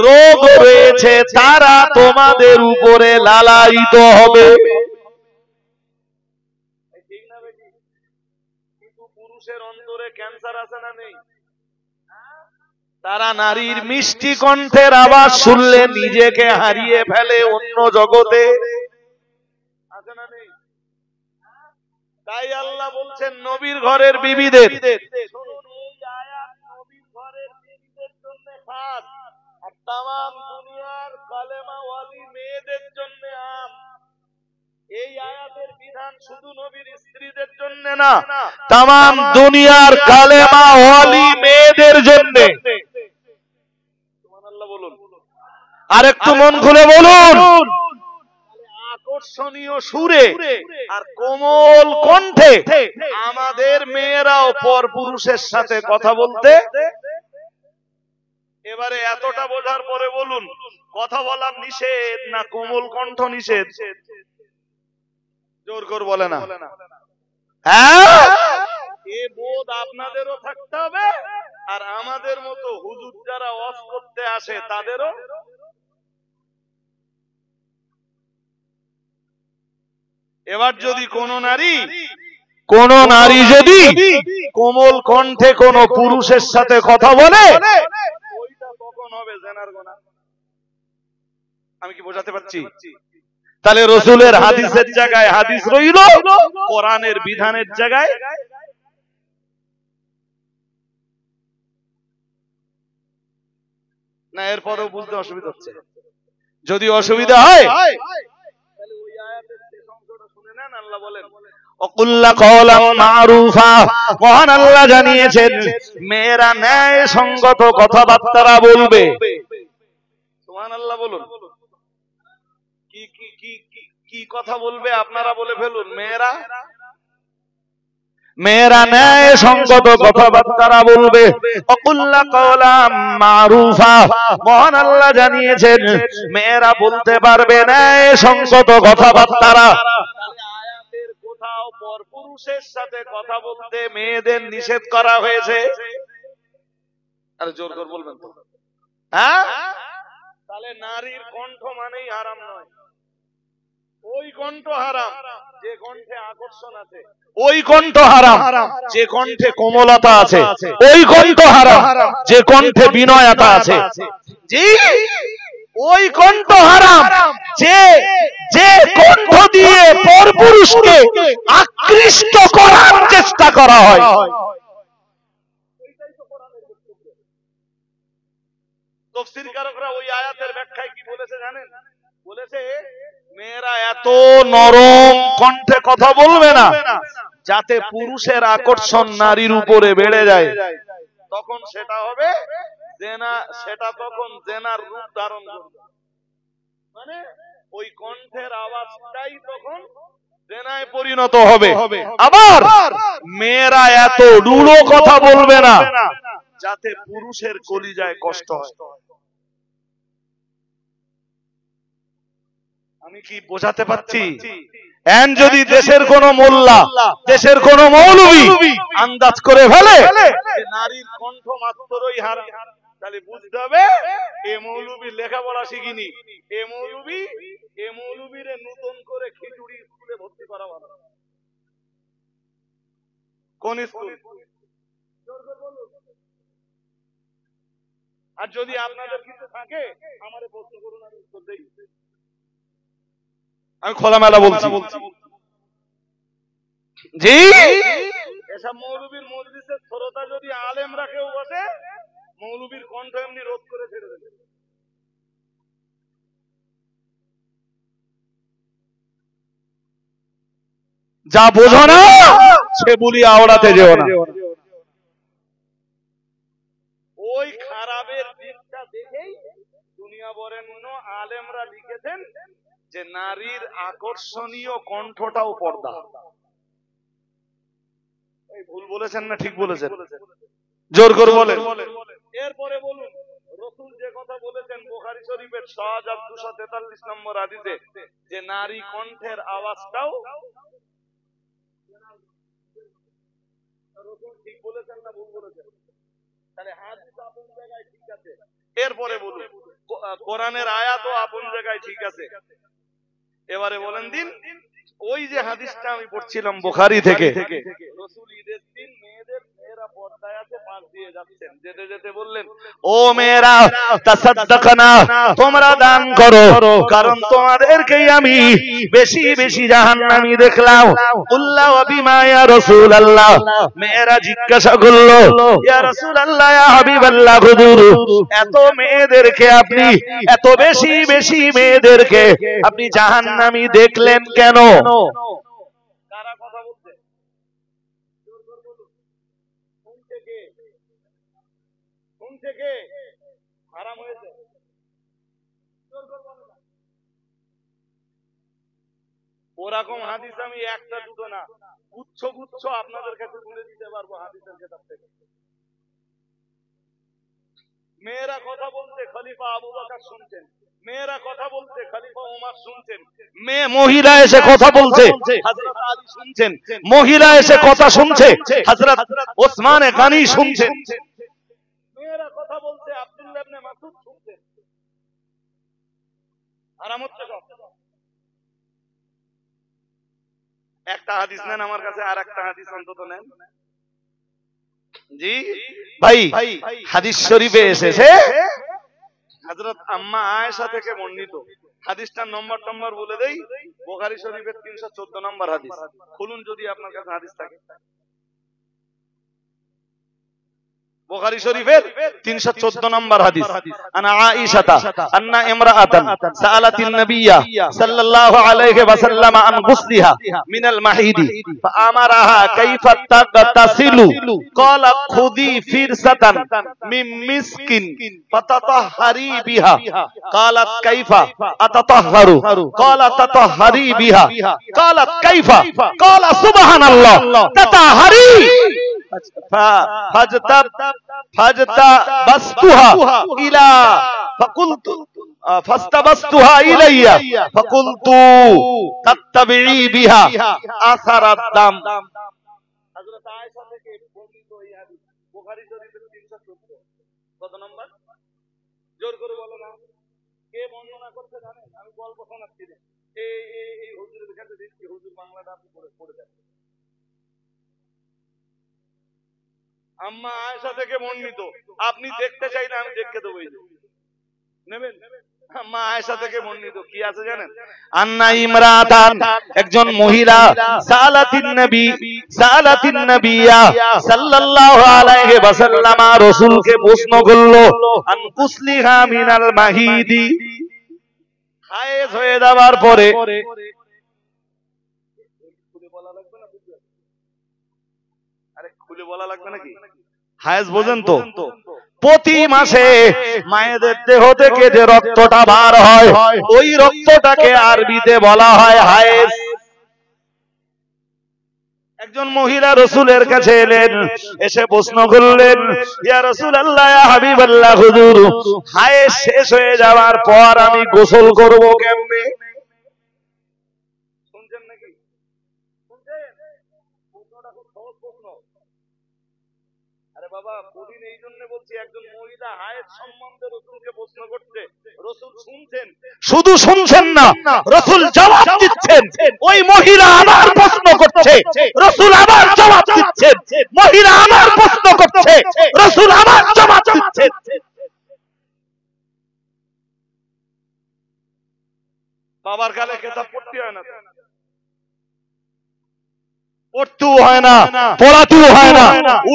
S1: রোগ রয়েছে তারা তোমাদের উপরে লালায়িত হবে। কিন্তু পুরুষের অন্তরে ক্যান্সার আছে না নেই? তারা নারীর মিষ্টি কণ্ঠের আওয়াজ শুনলে নিজেকে হারিয়ে ফেলে অন্য জগতে, আছে না নেই? তাই আল্লাহ বলছেন নবীর ঘরের বিবিদের, শুনুন, এই আয়াত নবীর ঘরের বিবিদের জন্য খাস, আর তাম দুনিয়ার কালেমাওয়ালি মেয়েদের জন্য আম। এই আয়াতের বিধান শুধু নবীর স্ত্রীদের জন্য না, তাম দুনিয়ার কালেমাওয়ালি মেয়েদের জন্য। সুবহানাল্লাহ বলুন, আর একটু মন খুলে বলুন। আকর্ষণীয় সুরে আর কোমল কণ্ঠে আমাদের মেয়েরাও পরপুরুষের সাথে কথা বলতে এবারে এতটা বোঝার পরে বলুন, কথা বলার নিষেধ না কোমল কণ্ঠ নিষেধ? জোর করে বলে না। হ্যাঁ, এ বোধ আপনাদেরও থাকতে হবে, আর আমাদের মতো হুজুর যারা ওয়াজ করতে আসে তাদেরও। এবার যদি কোন নারী যদি কোমল কণ্ঠে কোন পুরুষের সাথে কথা বলে, ওইটা তখন হবে জিনার গুনাহ। আমি কি বোঝাতে পারছি? তাহলে রাসূলের হাদিসের জায়গায় হাদিস রইল, কোরআনের বিধানের জায়গায় না। এরপরেও বুঝতে অসুবিধা হচ্ছে। যদি অসুবিধা হয় তাহলে ওই আয়াতের শেষ অংশটা শুনে নেন। আল্লাহ বলেন ওয়াকুল্লা কওলাম মারুফা। মহান আল্লাহ জানিয়েছেন মেয়েরা ন্যায় সঙ্গত কথাবার্তা বলবে। সুবহানাল্লাহ বলুন। কি কি কি কি কথা বলবে আপনারা বলে ফেলুন। মেয়েরা ন্যায় সঙ্গত কথাবার্তা বলবে। ওয়াকুল্লা কওলাম মারুফা। মহান আল্লাহ জানিয়েছেন মেয়েরা বলতে পারবে ন্যায় সঙ্গত কথাবার্তা। আয়াতের কোথাও পরপুরুষের সাথে কথা বলতে মেয়েদের নিষেধ করা হয়েছে? আরে জোর করে বলবেন তো। হ্যাঁ, তাহলে নারীর কণ্ঠ মানেই হারাম নয়। ওই কণ্ঠ হারাম যে কণ্ঠে আকর্ষণ আছে, ওই কণ্ঠ হারাম যে কণ্ঠে কোমলতা আছে, ওই কণ্ঠ হারাম যে কণ্ঠে বিনয়তা আছে। জি, ওই কণ্ঠ হারাম যে যে কণ্ঠ দিয়ে পরপুরুষকে আকৃষ্ট করার চেষ্টা করা হয়। তাফসীরকারকরা ওই আয়াতের ব্যাখ্যায় কি বলেছে জানেন? বলেছে মেয়েরা এত নরম কণ্ঠে কথা বলবে না যাতে পুরুষের আকর্ষণ নারীর উপরে বেড়ে যায়। তখন সেটা হবে জেনা, সেটা তখন জেনার রূপ ধারণ করবে। মানে ওই কণ্ঠের আওয়াজটাই তখন জেনায় পরিণত হবে। আবার মেয়েরা এত রূঢ় কথা বলবে না যাতে পুরুষের কলিজায় কষ্ট হয়। আমি কি বোঝাতে পারছি? এন যদি দেশের কোন মোল্লা, দেশের কোন মৌলবী আন্দাজ করে ফেলে যে নারীর কণ্ঠ মাত্রই হারাম, তাহলে বুঝতে হবে এ মৌলবী লেখাপড়া শিখিনি। এ মৌলবীরে নতুন করে খিচুড়ি স্কুলে ভর্তি করা ভালো। কোন স্কুল? আর যদি আপনাদের কিছু থাকে আমারে প্রশ্ন করুন, আমি উত্তর দেই। আমি খোলামেলা বলছি। জি, এসব মৌলবীর মজলিসের শ্রোতা যদি আলেমরা কেউ বসে, মৌলবীর কণ্ঠ এমনি রোধ করে ছেড়ে দেবে। যা বোঝো না সে বলি আওড়াতে যেও না। ওই খারাপের দিকটা দেখেই দুনিয়া বরেণ্য আলেমরা লিখেছেন যে নারীর আকর্ষণীয় কণ্ঠটাও পর্দা। এই ভুল বলেছেন না ঠিক বলেছেন? জোর করে বলেন। এরপরে বলুন রাসূল যে কথা বলেছেন বুখারী শরীফের 6243 নম্বর হাদিসে যে নারী কণ্ঠের আওয়াজটাও রাসূল ঠিক বলেছেন না ভুল বলেছেন? তাহলে হাদিস আপন জায়গায় ঠিক আছে। এরপরে বলুন কোরআনের আয়াতও আপন জায়গায় ঠিক আছে। এবারে বলেন দিন, ওই যে হাদিসটা আমি পড়ছিলাম বুখারী থেকে, রাসূল ঈদের দিন মেয়েরা পর্দায় আছে, পাশ দিয়ে যাচ্ছেন, যেতে যেতে বললেন ও মেয়েরা তাসাদদাকনা, তোমরা দান করো, কারণ তোমাদেরকেই আমি বেশি বেশি জাহান্নামী দেখলাম। কুল্লা ওয়া বিমা ইয়া রাসূলুল্লাহ, মেয়েরা জিজ্ঞাসা করলো ইয়া রাসূলুল্লাহ, ইয়া হাবিবাল্লাহ, হুজুর এত মেয়েদেরকে আপনি, এত বেশি বেশি মেয়েদেরকে আপনি জাহান্নামী দেখলেন কেন? কারা কথা বলছে? শুনছে কে? হারাম হয়েছে। ওরকম হাদিস আমি একটা দুটো না, গুচ্ছ গুচ্ছ আপনাদের কাছে তুলে দিতে পারবো হাদিসের কিতাব থেকে। মেয়েরা কথা বলতে খলিফা আবু বকর শুনছেন, মেয়েরা কথা বলতে খলিফা ওমর শুনছেন, মেয়ে মহিলা এসে কথা বলছে হযরত আলী শুনছেন, মহিলা এসে কথা শুনছে হযরত ওসমান গনি শুনছেন, মেয়েরা কথা বলতে আব্দুল্লাহ ইবনে মাসউদ শুনছেন। আরাম হচ্ছে সব। একটা হাদিস নেন আমার কাছে, আর একটা হাদিস অন্তত নেন। জি ভাই, হাদিস শরীফে এসেছে হযরত আম্মা আয়েশা থেকে বর্ণিত। হাদিসটার নম্বর বলে দেই, বুখারী শরীফের 314 নম্বর হাদিস। খুলুন যদি আপনার কাছে হাদিস থাকে। বুখারী শরীফের 314 নম্বর হাদিস। আনা আয়েশা আন্না ইমরাআতান সাআলাতিন নাবিয়্যা সাল্লাল্লাহু আলাইহি ওয়াসাল্লাম আন গুসলিহা মিনাল মাহিদি ফাআমারাহা কাইফা তাগতাসিলু ক্বালা খুদি ফিরসাতান মিন মিসকিন ফাতাতাহহারি বিহা ক্বালাত কাইফা আতাতাহহারু ক্বালা তাতাহহারি বিহা ক্বালাত কাইফা ক্বালা সুবহানাল্লাহ তাতাহহারি فاجتبستها إلى فقلت فاستبستها إلي فقلت تتبعي بها أثر الدم। হযরত আয়েশা থেকে বর্ণিত এই হাদিস বুখারী শরীফের 314 কত নম্বর? জোর করে বলো না, কে বর্ণনা করতে জানেন? আমি গল্প শোনাচ্ছি। এই হুজুরের কাছে দেখছি, হুজুর বাংলাটা আপনি পড়ে দেন। আম্মা আয়েশা থেকে বর্ণিত, আপনি দেখতে চাইলে আমি দেখে দেবো। নেবেন? আম্মা আয়েশা থেকে বর্ণিত কি আছে জানেন? আন্না ইমরাতান, একজন মহিলা সালাতিন নবিয়্যা সাল্লাল্লাহু আলাইহি ওয়াসাল্লাম রাসূলকে প্রশ্ন করলো আন কুসলিহা মিনাল মাহিদি, হায়েজ হয়ে যাওয়ার পরে। খুলে বলা লাগবে নাকি? হায়েজ বোঝেন তো? প্রতি মাসে মায়েদের দেহ থেকে যে রক্তটা বার হয়, ওই রক্তটাকে আরবিতে বলা হয় হায়েজ। একজন মহিলা রাসূলের কাছে এলেন, এসে প্রশ্ন করলেন, ইয়া রাসূলুল্লাহ, ইয়া হাবিবাল্লাহ, হুজুর হায়েজ শেষ হয়ে যাওয়ার পর আমি গোসল করব কেমনে? শুনছেন নাকি? শুনছেন? প্রশ্নটা খুব সহজ প্রশ্ন। আরে বাবা, কোনদিন এই জন্য বলছি, একজন মহিলা হায়েজ সম্বন্ধে রাসূলকে প্রশ্ন করতে, রাসূল শুনছেন, শুধু শুনছেন না, রাসূল জবাব দিচ্ছেন। ওই মহিলা আবার প্রশ্ন করছে, রাসূল আবার জবাব দিচ্ছেন। মহিলা আবার প্রশ্ন করছে, রাসূল আবার জবাব দিচ্ছেন। বাবার গালে কিতাব পড়তে হয় না, পড়তেও হয় না, পড়াতেও হয় না,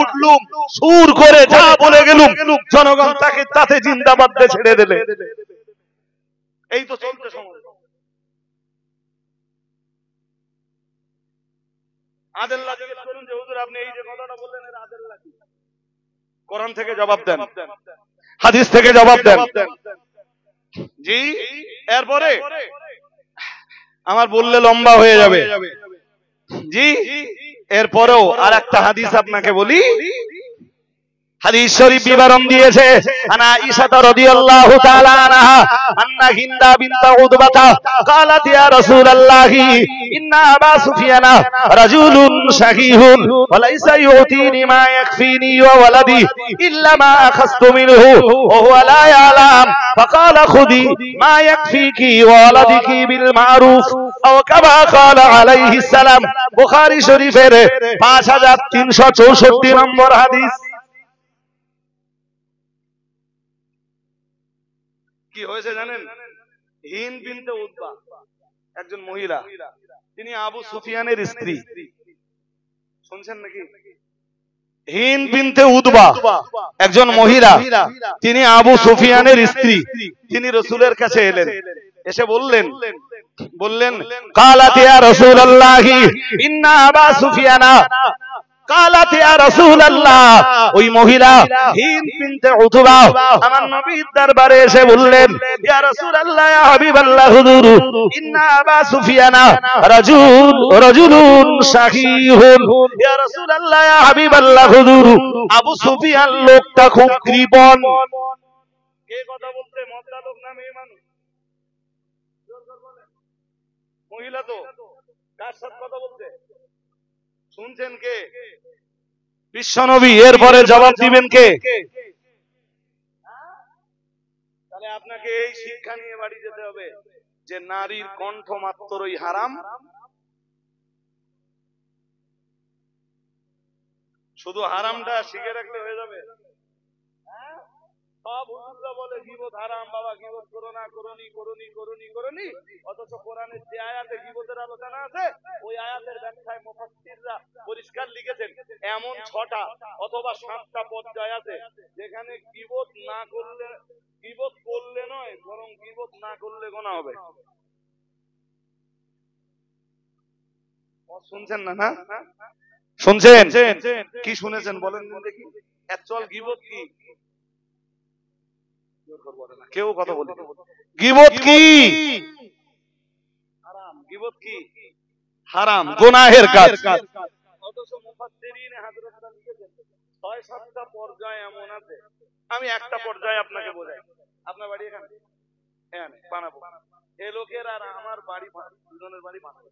S1: উঠলুম সুর করে যা বলে গেলুম, জনগণ তাকে তাতে জিন্দাবাদ দিয়ে ছেড়ে দিলে। এই তো চলতে সময়। আদেল্লাহ জিজ্ঞেস করুন যে হুজুর আপনি এই যে কথাটা বললেন এর আদেল্লাহ কি? কোরআন থেকে জবাব দেন, হাদিস থেকে জবাব দেন। জি, এরপরে আমার বললে লম্বা হয়ে যাবে। জি, এরপরেও আর একটা হাদিস আপনাকে বলি। হাদিস শরীফ বিবরণ দিয়েছে আনা আয়েশা রাদিয়াল্লাহু তাআলা আনহা আন্না হিন্দা বিনত উতবা قالت يا رسول الله ان ابا سفيان رجل شحيح وليس يعطيني ما يكفيني وولدي الا ما اخذت منه وهو لا يعلم فقال خذي ما يكفيك وولدك بالمعروف او كما قال عليه السلام। বুখারী শরীফের 5364 নম্বর হাদিস। কি হয়েছে জানেন? হিন্দ বিনতে উতবা একজন মহিলা, তিনি আবু সুফিয়ানের স্ত্রী। শুনছেন নাকি? হিন্দ বিনতে উতবা একজন মহিলা, তিনি আবু সুফিয়ানের স্ত্রী। তিনি রাসূলের কাছে এলেন, এসে বললেন قالت يا رسول الله ان ابا سفيان قالت يا رسول الله। ওই মহিলা হিন্দ বিনতে উতবা আমার নবীর দরবারে এসে বললেন, ইয়া রাসূলুল্লাহ, ইয়া হাবিবাল্লাহ, হুজুর ইন্না আবা সুফিয়ান রাজুলুন শাহীহুন। ইয়া রাসূলুল্লাহ, ইয়া হাবিবাল্লাহ, হুজুর আবু সুফিয়ান লোকটা খুব কৃপণ। কে কথা বলছে? মদ্দা লোক না মেয়ে মানুষ? মহিলা তো। কার সাথে কথা বলছে শুনছেন কে? বিশ্বনবী। এরপরে জবাব দিবেন কে? তাহলে আপনাকে এই শিক্ষা নিয়ে বাড়ি যেতে হবে যে নারীর কণ্ঠ মাত্রই হারাম। শুধু হারামটা শিখে রাখলে হয়ে যাবে? সব হুজুররা বলে গীবত হারাম, বাবা গীবত করো না, করনি। অথচ কোরআনের যে আয়াতে গীবতের আলোচনা আছে ওই আয়াতের ব্যাখ্যায় মুফাসসিররা পরিষ্কার লিখেছেন এমন 6টা অথবা 7টা পর্যায় আছে যেখানে গীবত না করলে, গীবত করলে নয় বরং গীবত না করলে গুনাহ হবে। শুনছেন না? না শুনছেন? কি শুনেছেন বলেন দেখি। অ্যাকচুয়াল গীবত কি? কেউ কথা বলে গীবত কি? হারাম। গীবত কি? হারাম, গুনাহের কাজ। অথচ মুফাসসিরিনে হযরতরা লিখেছেন 6-7টা পর্যায় এমন আছে। আমি একটা পর্যায়ে আপনাকে বোঝাই। আপনার বাড়ি এখানে? হ্যাঁ, বানাবো। এই লোকের আর আমার বাড়ি দুজনের বাড়ি বানাবো।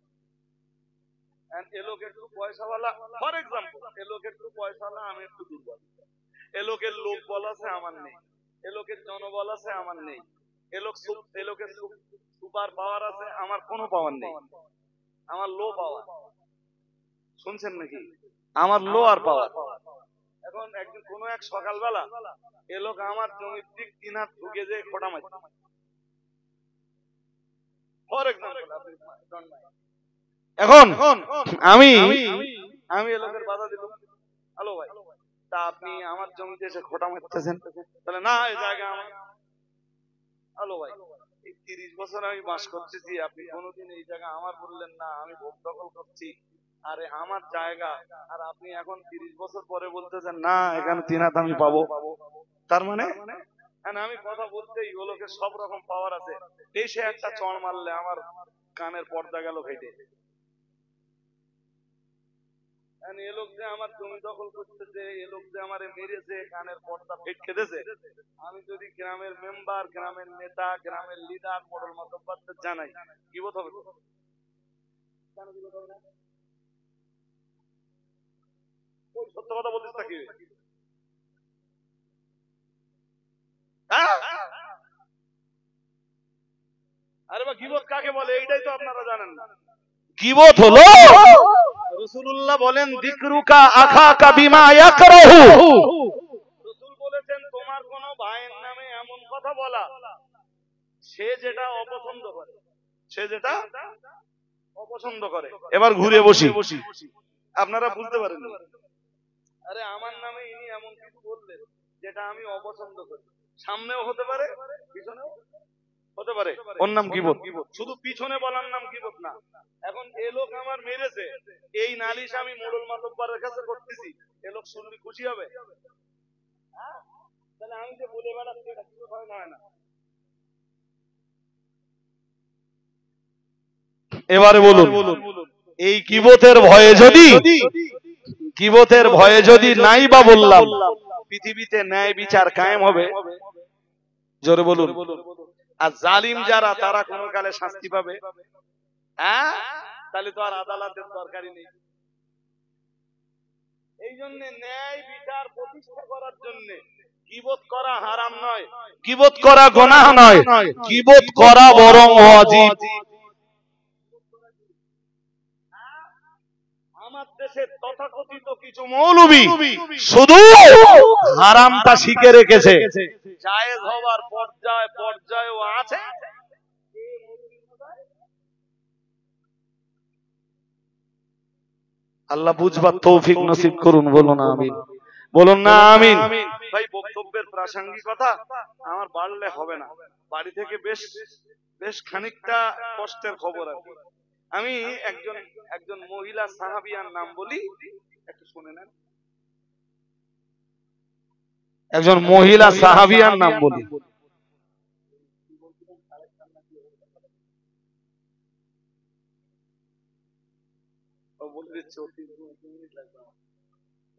S1: এন্ড এই লোক একটু পয়সাওয়ালা, ফর এক্সাম্পল এই লোক একটু পয়সাওয়ালা, আমি একটু দুর্বল। এই লোকের লোক বল আছে, আমার নেই। এই লোকের জনবল আছে, আমার নেই। এই লোকের সুপার পাওয়ার আছে, আমার কোনো পাওয়ার নেই। আমার লো পাওয়ার। শুনছেন নাকি? আমার লো আর পাওয়ার। এখন একদিন কোন এক সকালবেলা এ লোক আমার জমির দিক 3 হাত ঢুকে যে খোঁটা মারছে। ফর এক্সাম্পল এখন আমি এ লোকের বাধা দিলাম, হ্যালো ভাই, তা আপনি আমার জমিতে এসে খোঁটা মারতেছেন, তাহলে না এই জায়গা আমার। হ্যালো ভাই, এই 30 বছর আমি বাস করতেছি, আপনি কোনোদিন এই জায়গা আমার বললেন না, আমি ভোগ দখল করছি, আরে আমার জায়গা, আর আপনি এখন 30 বছর পরে বলতেছেন না এখানে 3 হাত আমি পাবো। তার মানে আমি কথা বলতেই ও লোকের সব রকম পাওয়ার আছে, এসে একটা চড় মারলে আমার কানের পর্দা গেল ফেটে। এ লোক যে আমার জমি দখল করতেছে, এ লোক যে আমারে মেরেছে, কানের পর্দা ফেটকে দিয়েছে, আমি যদি গ্রামের মেম্বার, গ্রামের নেতা, গ্রামের লিডার, মোড়ল মাতব্বরদের জানাই, কি বোধ হবে? সত্য কথা বলছিস তা কি? আরে বা গীবত কাকে বলে এইটাই তো আপনারা জানেন না। গীবত হলো রাসূলুল্লাহ বলেন যিকরুকা আখাকা বিমা ইয়াকরাহু। রাসূল বলেছেন তোমার কোন ভাইয়ের নামে এমন কথা বলা সে যেটা অপছন্দ করে, সে যেটা অপছন্দ করে। এবার ঘুরে বসি, আপনারা বুঝতে পারেন? আরে আমার নামে ইনি এমন কিছু বললেন যেটা আমি অপছন্দ করি, সামনেও হতে পারে পিছনেও হতে পারে, ওর নাম গীবত। শুধু পিছনে বলার নাম গীবত না। এখন এ লোক আমার মেরেছে, এই নালিশ আমি মোড়ল মাতব্বরের কাছে করতেছি, এ লোক শুনলে খুশি হবে? তাহলে আমি যে বলে বেড়াচ্ছি এটা কিছু হয় না। এবারে বলুন, এই গীবতের ভয়ে যদি নাই বা বললাম পৃথিবীতে ন্যায় বিচার কায়েম হবে? জোরে বলুন। আর জালিম যারা তারা কোন কালে শাস্তি পাবে? তাহলে তো আর আদালতের দরকারই নেই। এই জন্য ন্যায় বিচার প্রতিষ্ঠা করার জন্য গীবত করা হারাম নয়, গীবত করা গুনাহ নয়, গীবত করা বরং ওয়াজিব। আমার দেশের তথাকথিত কিছু মৌলবী শুধু হারামটা শিখে রেখেছে, জায়েজ হওয়ার পর্যায়েও আছে। আল্লাহ বুঝবার তৌফিক নসিব করুন, বলুন আমিন। বলুন না আমিন। ভাই বক্তব্যের প্রাসঙ্গিকতা আমার বাড়লে হবে না, বাড়ি থেকে বেশ খানিকটা কষ্টের খবর আছে। আমি একজন মহিলা সাহাবিয়ার নাম বলি, একটু শুনে নেন। একজন মহিলা সাহাবিয়ার নাম বলি।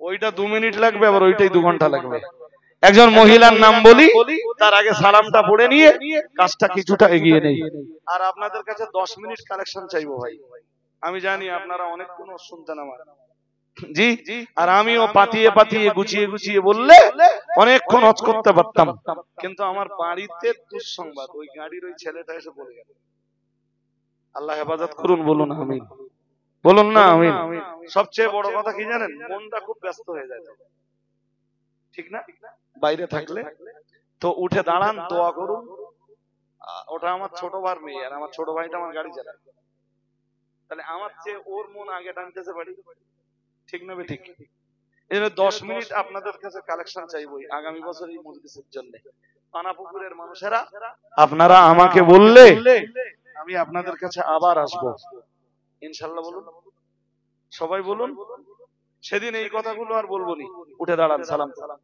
S1: ওইটা 2 মিনিট লাগবে, আবার ওইটাই 2 ঘন্টা লাগবে। একজন মহিলার নাম বলি, তার আগে সালামটা পড়ে নিয়ে কাজটা কিছুটা এগিয়ে নেই। আর আপনাদের কাছে 10 মিনিট কালেকশন চাইবো ভাই। আমি জানি আপনারা অনেকক্ষণ শুনতেন আমার, জি, আর আমিও পাতিয়ে পাতিয়ে গুছিয়ে গুছিয়ে বললে অনেকক্ষণ হজ করতে পারতাম, কিন্তু আমার বাড়িতে দুঃসংবাদ, ওই গাড়ির ওই ছেলেটা এসে বলে গেল। আল্লাহ হেফাজত করুন, বলুন আমিন, বলুন না আমিন। সবচেয়ে বড় কথা কি জানেন, মনটা খুব ব্যস্ত হয়ে যায়, ঠিক না? বাইরে থাকলে তো উঠে দাঁড়ান, দোয়া করুন। ওটা আমার ছোট ভাইয়ের মেয়ে, আর আমার ছোট ভাইটা আমার গাড়ি চালায়, তাহলে আমার চেয়ে ওর মন আগে টানতেছে বাড়ি, ঠিক না? ঠিক। এই 10 মিনিট আপনাদের কাছে কালেকশন চাইবই আগামী বছর এই মজলিসের জন্য। পানাপুকুরের মানুষেরা আপনারা আমাকে বললে আমি আপনাদের কাছে আবার আসবো ইনশাআল্লাহ, বলুন সবাই, বলুন। সেদিন এই কথাগুলো আর বলবো নি, উঠে দাঁড়ান, সালাম সালাম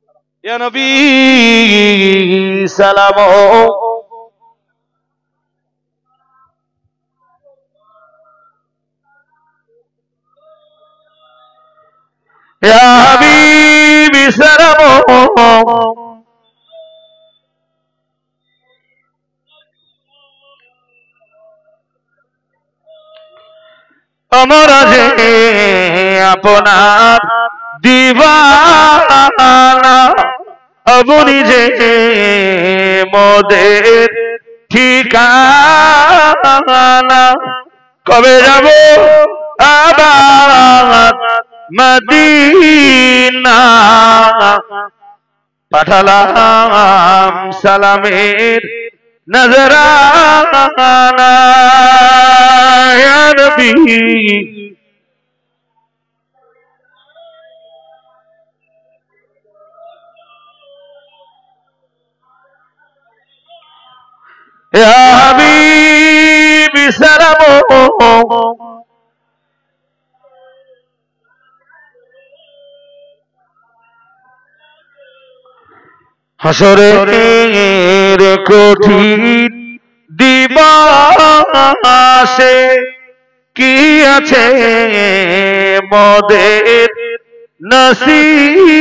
S1: ইয়া নবী সালাম, ইয়া হাবিবি সালাম, আমরা যে আপনার দিওয়ানা, আপনি যে মোদের ঠিকানা, কবে যাব আবার মদিনা, পাঠালাম সালামের নজরানা, ইয়া নবী ইয়া হাবিবি সালাম, হাসরের কঠিন দিবসে কি আছে মোদের নসিবে,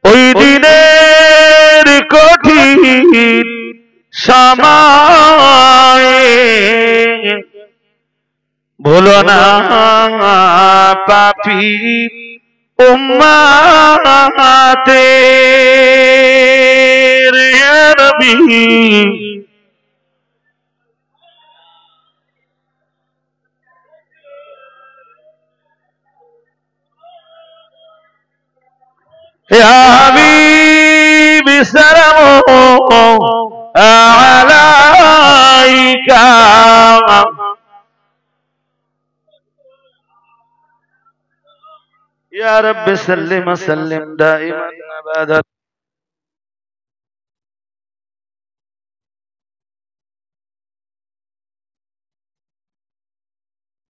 S1: ওই দিনের কঠিন সময়ে ভুলো না পাপী উম্মতের, ইয়া নবী ইয়া হাবিবি সালাম আলাইকা, ইয়া রাব্বি সাল্লিম সাল্লিম দাইমান আবাদা।